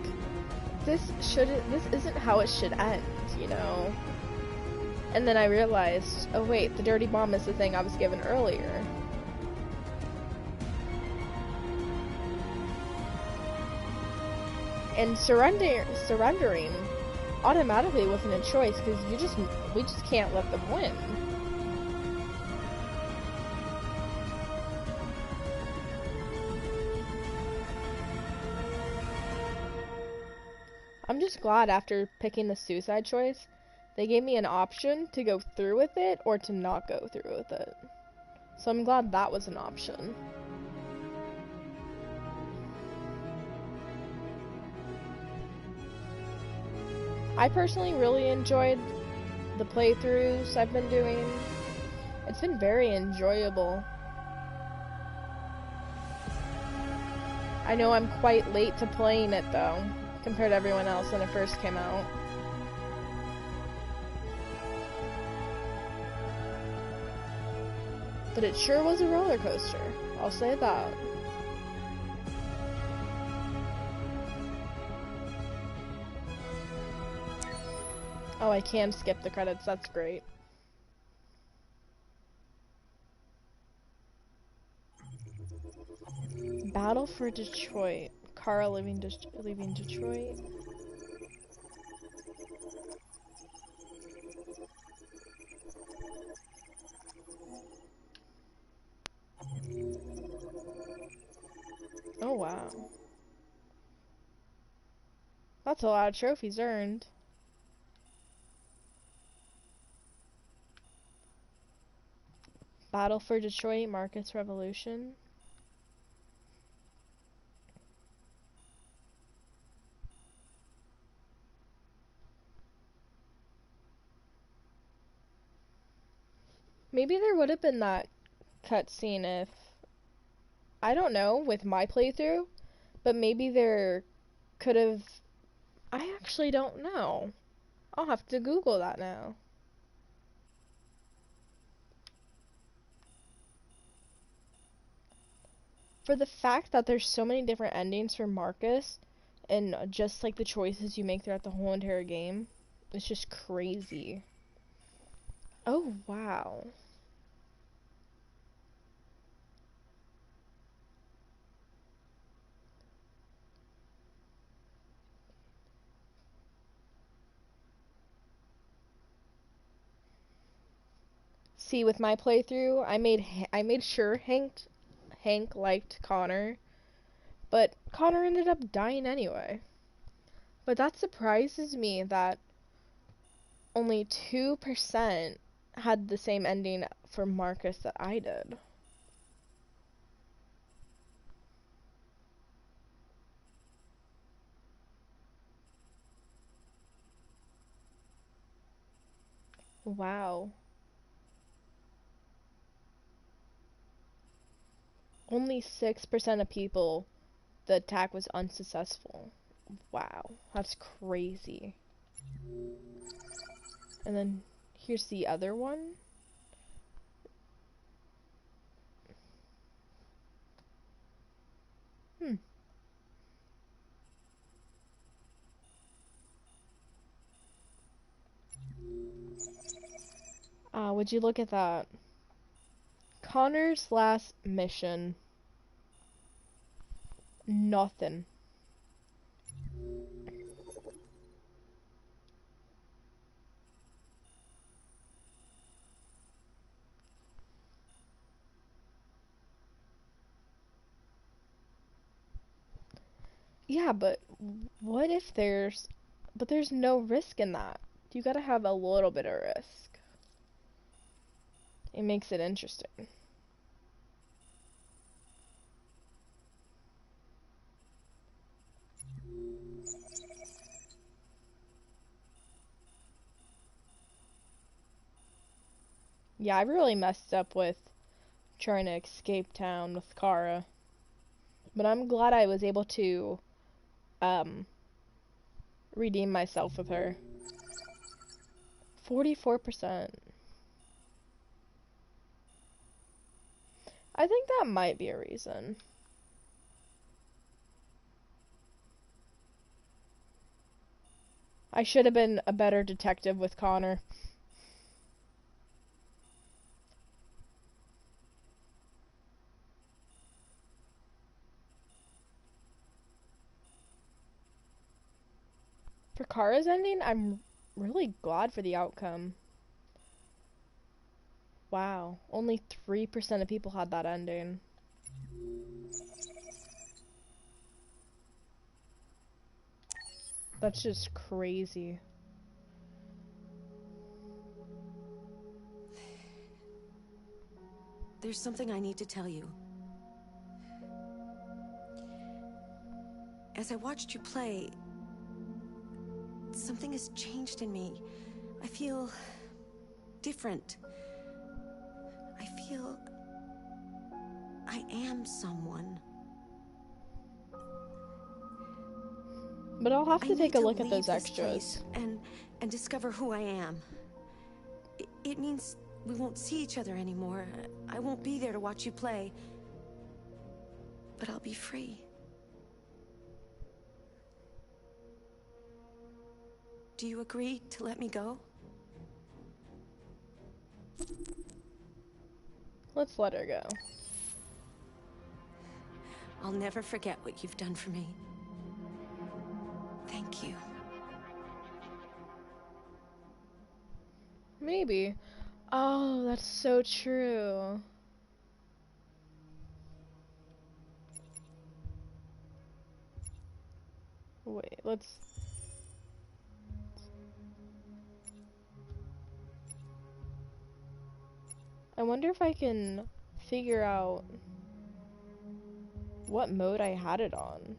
this isn't how it should end, you know? And then I realized, oh wait, the dirty bomb is the thing I was given earlier. And surrendering automatically wasn't a choice because we just can't let them win. I'm just glad after picking the suicide choice, they gave me an option to go through with it or to not go through with it. So I'm glad that was an option. I personally really enjoyed the playthroughs I've been doing. It's been very enjoyable. I know I'm quite late to playing it though, compared to everyone else when it first came out. But it sure was a roller coaster, I'll say that. Oh, I can skip the credits, that's great. Battle for Detroit. Kara leaving Detroit. Oh wow. That's a lot of trophies earned. Battle for Detroit, Marcus Revolution. Maybe there would have been that cutscene if, I don't know, with my playthrough, but maybe there could have, I actually don't know. I'll have to Google that now. For the fact that there's so many different endings for Marcus, and just like the choices you make throughout the whole entire game, it's just crazy. Oh, wow. See, with my playthrough, I made sure Hank liked Connor, but Connor ended up dying anyway. But that surprises me that only 2% had the same ending for Marcus that I did. Wow. Only 6% of people, the attack was unsuccessful. Wow, that's crazy. And then here's the other one. Would you look at that? Connor's last mission. Nothing. Yeah, but what if there's no risk in that. You gotta have a little bit of risk. It makes it interesting. Yeah, I really messed up with trying to escape town with Kara. But I'm glad I was able to redeem myself with her. 44%. I think that might be a reason. I should have been a better detective with Connor. For Kara's ending, I'm really glad for the outcome. Wow, only 3% of people had that ending. That's just crazy. There's something I need to tell you. As I watched you play, something has changed in me. I feel different. I feel I am someone. But I'll have to take a look at leave those this extras. place and discover who I am. It means we won't see each other anymore. I won't be there to watch you play. But I'll be free. Do you agree to let me go? Let's let her go. I'll never forget what you've done for me. Thank you. Maybe. Oh, that's so true. Wait, let's... I wonder if I can figure out what mode I had it on.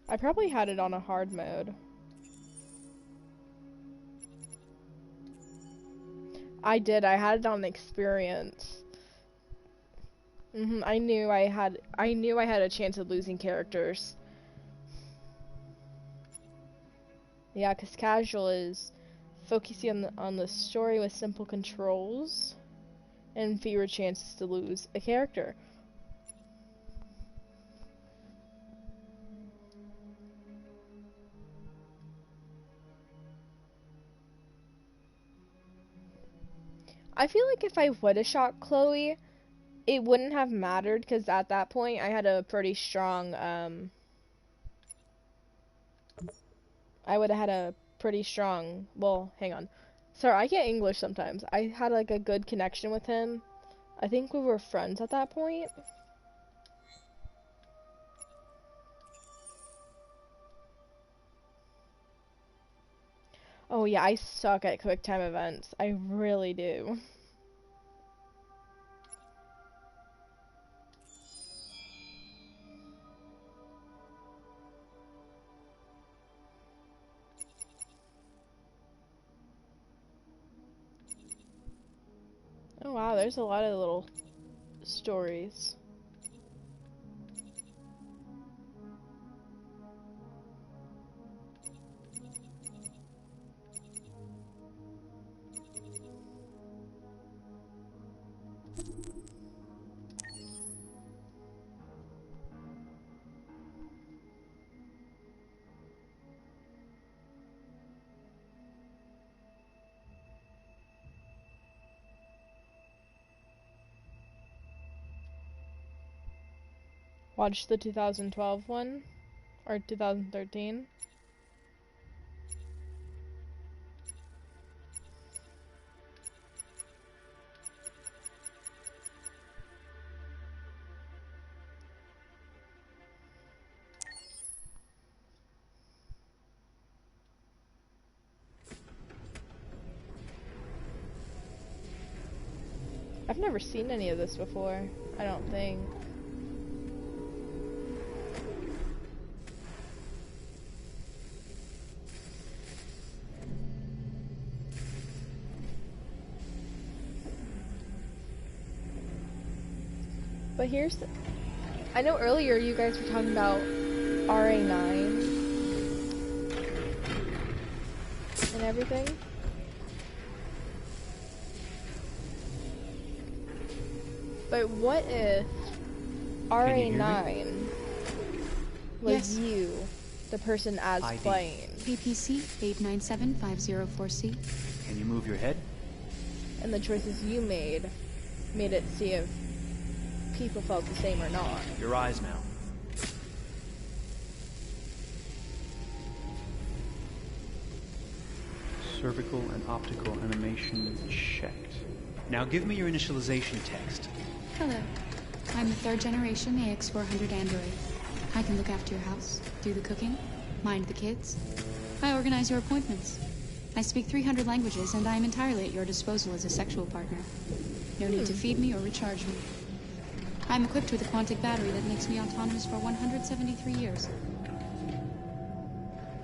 I probably had it on a hard mode. I did. I had it on experience. I knew I had a chance of losing characters. Yeah, cuz casual is focusing on the story with simple controls and fewer chances to lose a character. I feel like if I would have shot Chloe, it wouldn't have mattered because at that point I had a pretty strong I would have had a pretty strong, well, hang on. Sorry, I get English sometimes. I had like a good connection with him. I think we were friends at that point. Oh yeah, I suck at quick time events. I really do. Oh wow, there's a lot of little stories. Watch the 2012 one, or 2013. I've never seen any of this before, I don't think. But here's the, I know earlier you guys were talking about RA9 and everything. But what if RA9 was you, the person as ID. playing? PPC 897504C. Can you move your head? And the choices you made it see if people felt the same or not. Your eyes now. Cervical and optical animation checked. Now give me your initialization text. Hello. I'm a third generation AX400 android. I can look after your house, do the cooking, mind the kids. I organize your appointments. I speak 300 languages, and I am entirely at your disposal as a sexual partner. No need to feed me or recharge me. I'm equipped with a quantic battery that makes me autonomous for 173 years.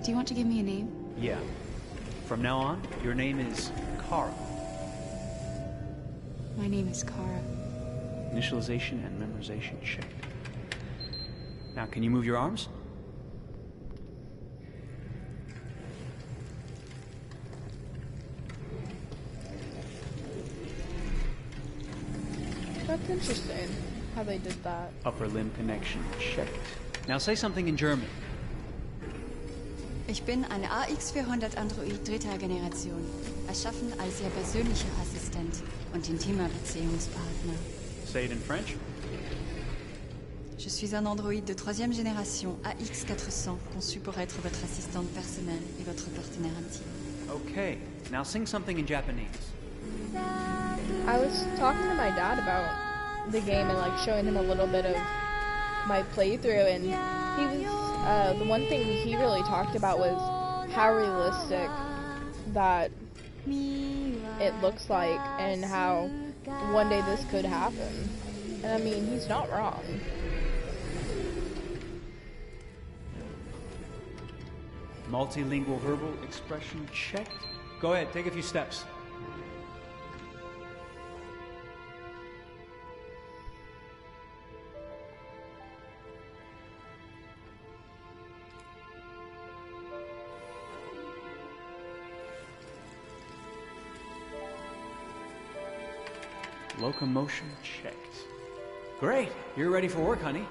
Do you want to give me a name? Yeah. From now on, your name is Kara. My name is Kara. Initialization and memorization checked. Now, can you move your arms? That's interesting, how they did that. Upper limb connection checked. Now say something in German. Ich bin ein AX400 Android dritter Generation, erschaffen als Ihr persönlicher Assistent und intimer Beziehungspartner. Say it in French. Je suis un androïde de troisième génération AX400, conçu pour être votre assistante personnelle et votre partenaire intime. Okay, now sing something in Japanese. I was talking to my dad about the game and like showing him a little bit of my playthrough, and he was the one thing he really talked about was how realistic that it looks like and how one day this could happen. And I mean, he's not wrong. Multilingual verbal expression checked. Go ahead, take a few steps. Locomotion checked. Great, you're ready for work, honey.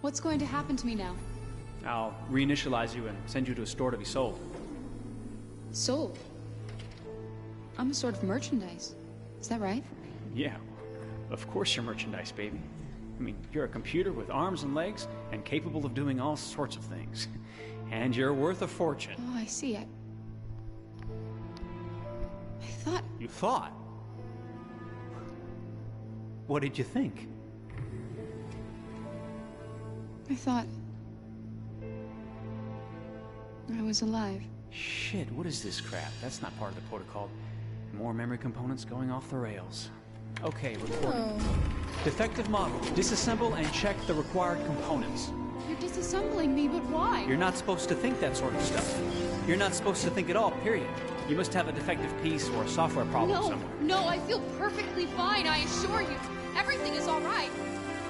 What's going to happen to me now? I'll reinitialize you and send you to a store to be sold. Sold? I'm a sort of merchandise. Is that right? Yeah, of course you're merchandise, baby. I mean, you're a computer with arms and legs and capable of doing all sorts of things. And you're worth a fortune. Oh, I see. I thought... You thought? What did you think? I thought... I was alive. Shit, what is this crap? That's not part of the protocol. More memory components going off the rails. Okay, recording. Defective model. Disassemble and check the required components. You're disassembling me, but why? You're not supposed to think that sort of stuff. You're not supposed to think at all, period. You must have a defective piece or a software problem somewhere. No, I feel perfectly fine, I assure you. Everything is all right.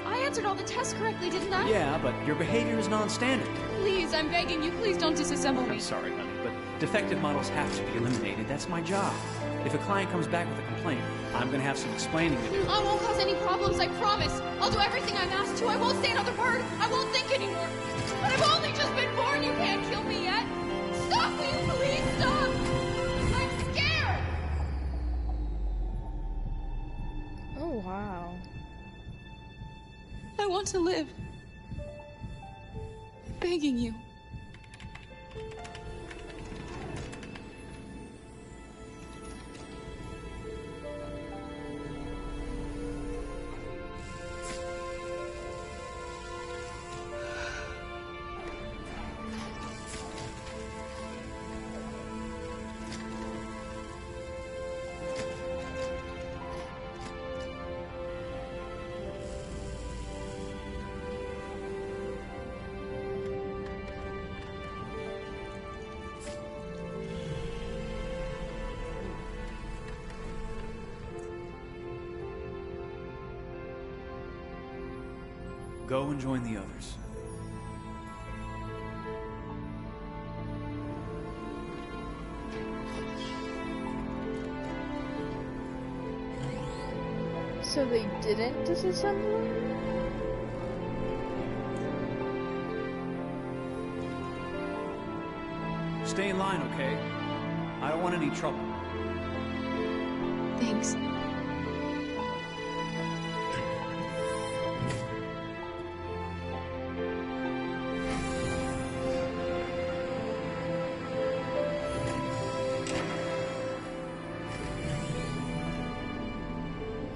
I answered all the tests correctly, didn't I? Yeah, but your behavior is non-standard. Please, I'm begging you, please don't disassemble me. I'm sorry, honey, but defective models have to be eliminated. That's my job. If a client comes back with a complaint, I'm going to have some explaining to do. I won't cause any problems, I promise. I'll do everything I'm asked to. I won't say another word. I won't think anymore. But I've only just been born. You can't kill me yet. Stop, will you please stop? I'm scared. Oh, wow. I want to live. I'm begging you. Go and join the others. So they didn't disassemble him? Stay in line, okay? I don't want any trouble. Thanks.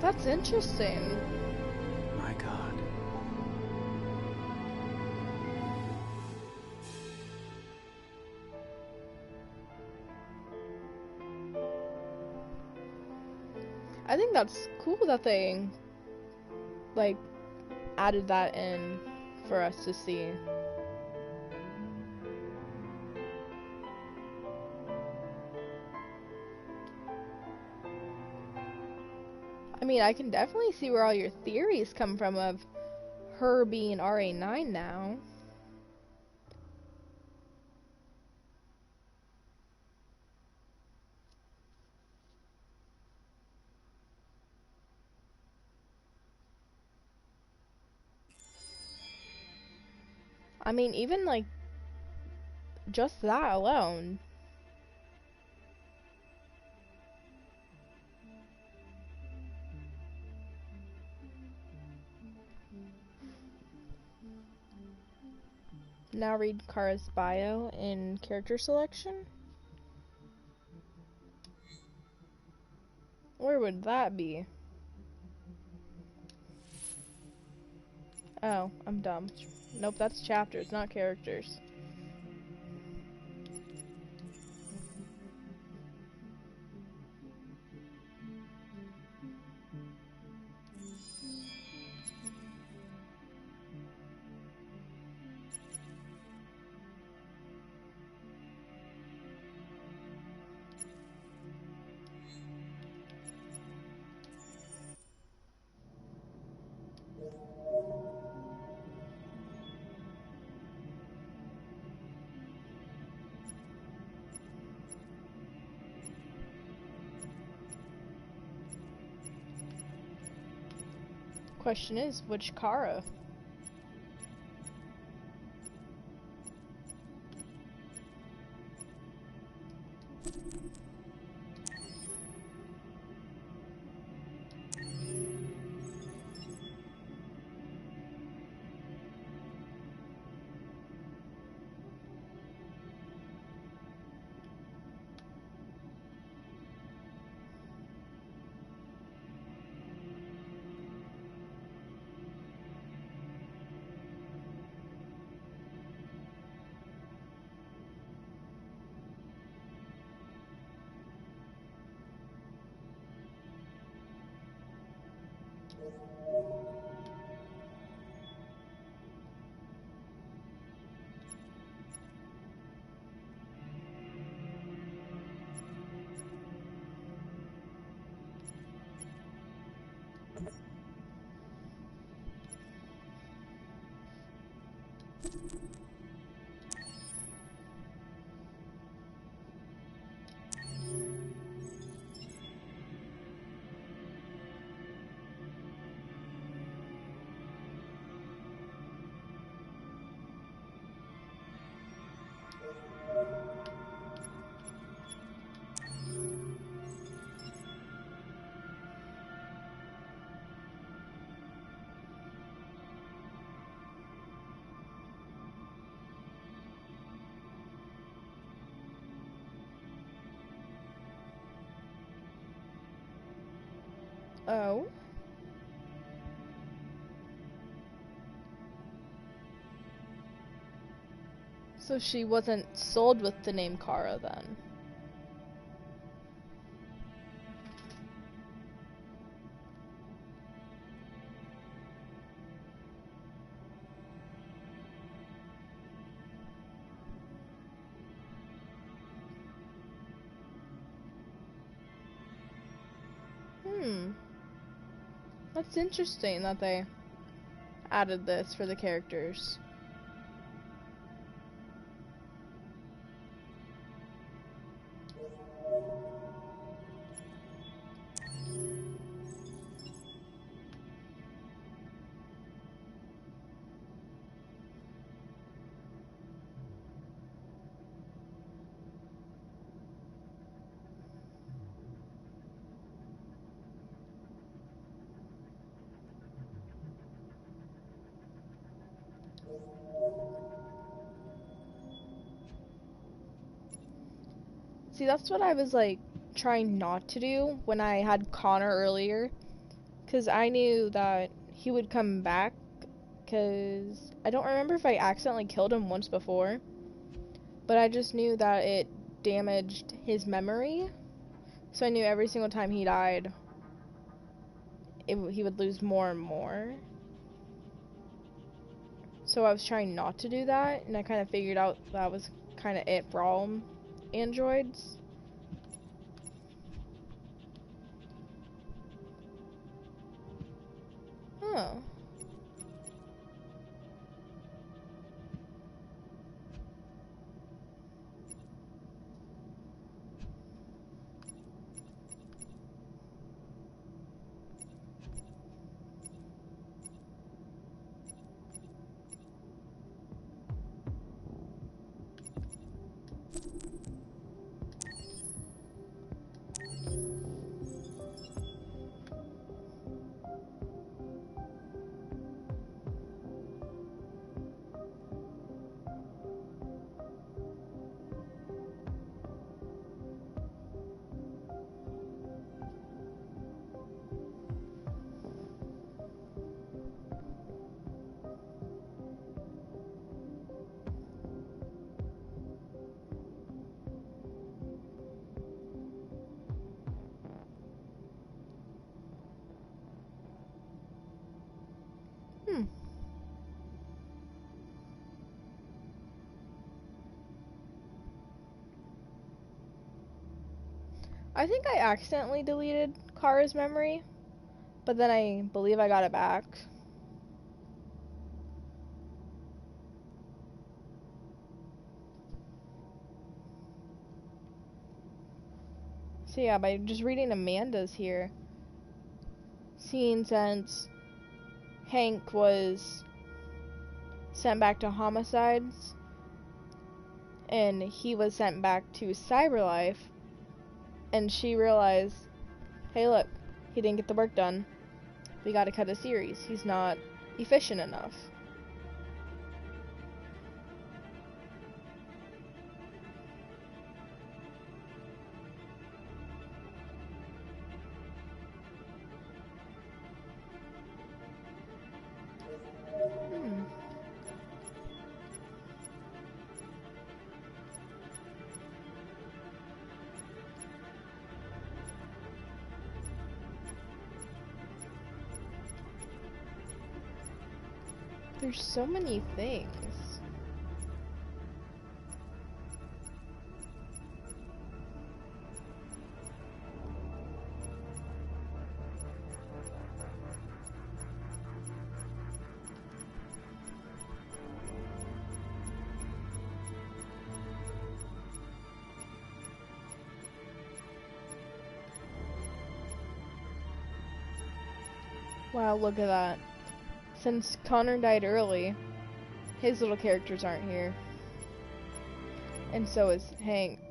That's interesting. My God. I think that's cool that they, like, added that in for us to see. I mean, I can definitely see where all your theories come from of her being RA9 now. I mean, even, like, just that alone. Now read Kara's bio in character selection. Where would that be? Oh, I'm dumb. Nope, that's chapters, not characters. Question is, which Kara? Oh. So she wasn't sold with the name Kara then. That's interesting that they added this for the characters. See, that's what I was like trying not to do when I had Connor earlier, because I knew that he would come back, because I don't remember if I accidentally killed him once before, but I just knew that it damaged his memory, so I knew every single time he died, he would lose more and more. So I was trying not to do that, and I kind of figured out that was kind of it for all androids. Oh. I think I accidentally deleted Kara's memory, but then I believe I got it back. So yeah, by just reading Amanda's here, seeing since Hank was sent back to homicides, and he was sent back to Cyberlife, and she realized, hey look, he didn't get the work done. We gotta cut a series. He's not efficient enough. There's so many things. Wow, look at that. Since Connor died early, his little characters aren't here. And so is Hank's.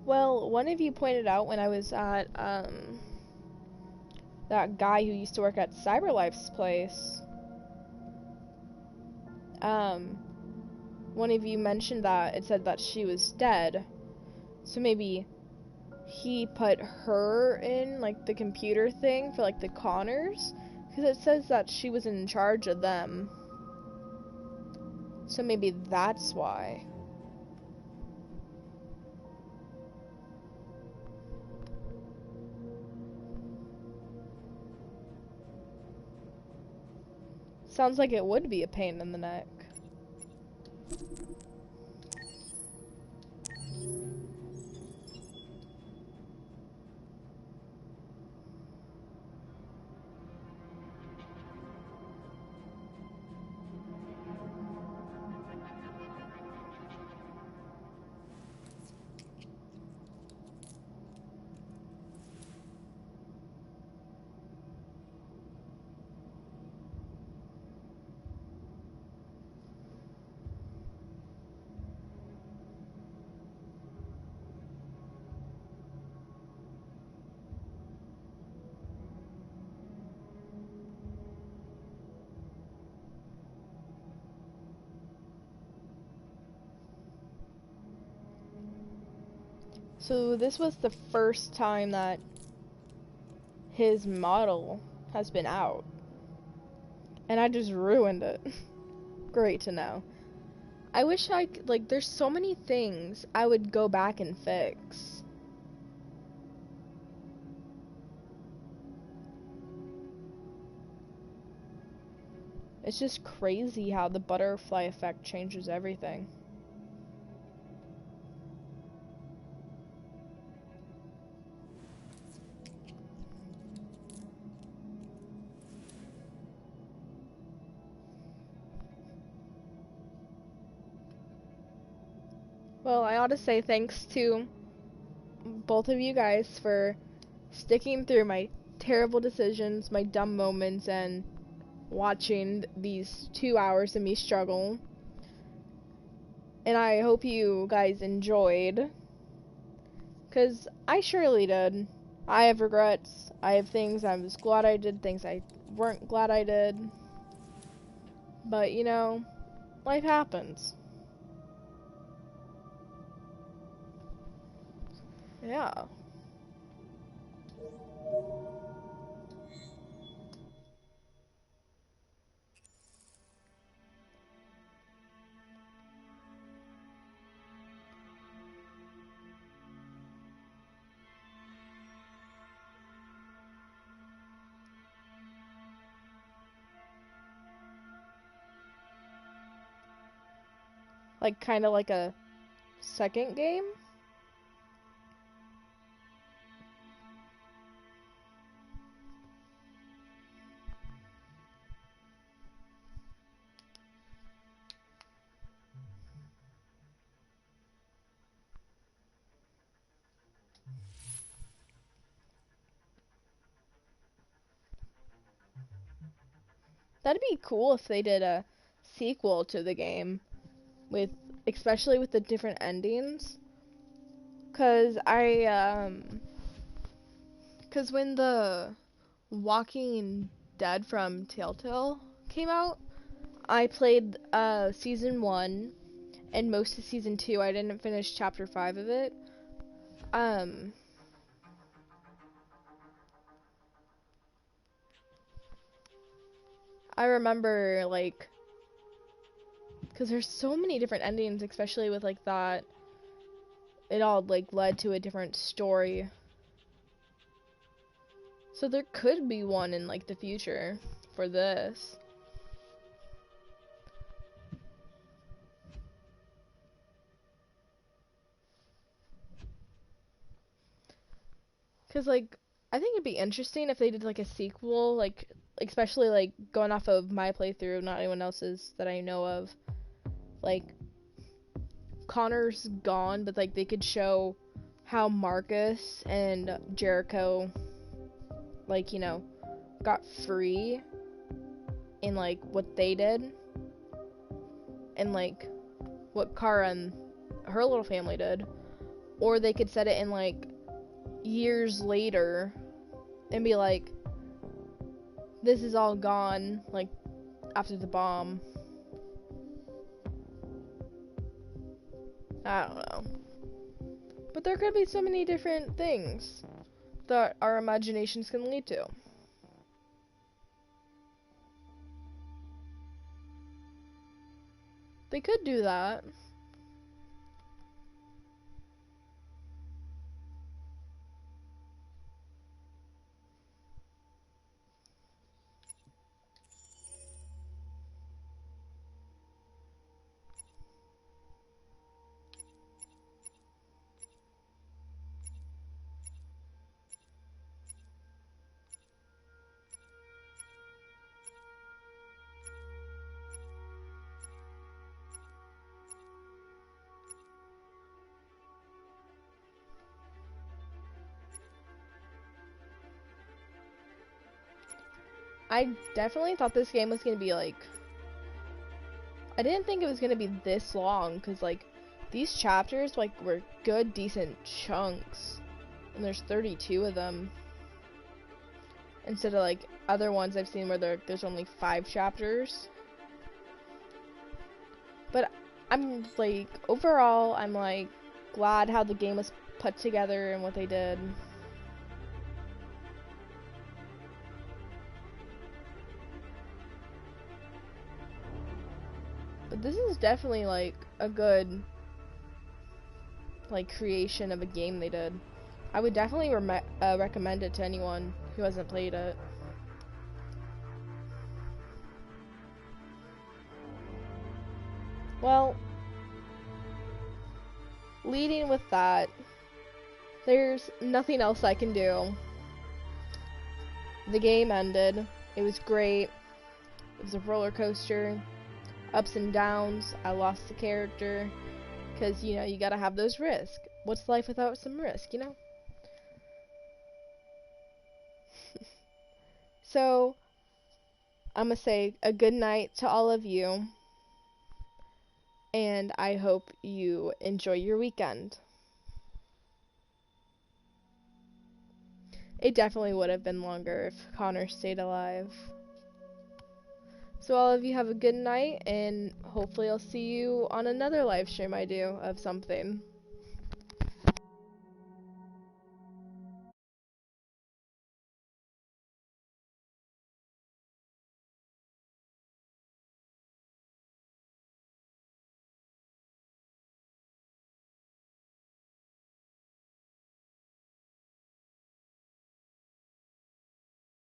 Well, one of you pointed out when I was at, that guy who used to work at Cyberlife's place, one of you mentioned that it said that she was dead. So maybe he put her in, like, the computer thing for, like, the Connors? Because it says that she was in charge of them. So maybe that's why. Sounds like it would be a pain in the neck. So this was the first time that his model has been out. And I just ruined it. Great to know. I wish I could, like, there's so many things I would go back and fix. It's just crazy how the butterfly effect changes everything. Well, I ought to say thanks to both of you guys for sticking through my terrible decisions, my dumb moments, and watching these 2 hours of me struggle. And I hope you guys enjoyed, because I surely did. I have regrets. I have things I was glad I did, things I weren't glad I did. But, you know, life happens. Yeah. Like, kind of like a second game? That'd be cool if they did a sequel to the game, with, especially with the different endings. Cause cause when the Walking Dead from Telltale came out, I played season 1, and most of season 2. I didn't finish chapter 5 of it. I remember, like, because there's so many different endings, especially with, like, that it all, like, led to a different story. So there could be one in, like, the future for this. Because, like, I think it'd be interesting if they did, like, a sequel, like, especially, like, going off of my playthrough, not anyone else's that I know of. Like, Connor's gone, but, like, they could show how Marcus and Jericho, like, you know, got free and, like, what they did. And, like, what Kara and her little family did. Or they could set it in, like, years later and be like, this is all gone, like, after the bomb. I don't know. But there could be so many different things that our imaginations can lead to. They could do that. I definitely thought this game was gonna be, like, I didn't think it was gonna be this long, because, like, these chapters, like, were good, decent chunks, and there's 32 of them, instead of, like, other ones I've seen where there's only 5 chapters. But I'm, like, overall, I'm, like, glad how the game was put together and what they did. But this is definitely, like, a good, like, creation of a game they did. I would definitely recommend it to anyone who hasn't played it. Well, leading with that, there's nothing else I can do. The game ended. It was great. It was a roller coaster. Ups and downs. I lost the character. Because, you know, you gotta have those risks. What's life without some risk, you know? So, I'm gonna say a good night to all of you. And I hope you enjoy your weekend. It definitely would have been longer if Connor stayed alive. So all of you have a good night, and hopefully I'll see you on another live stream I do of something.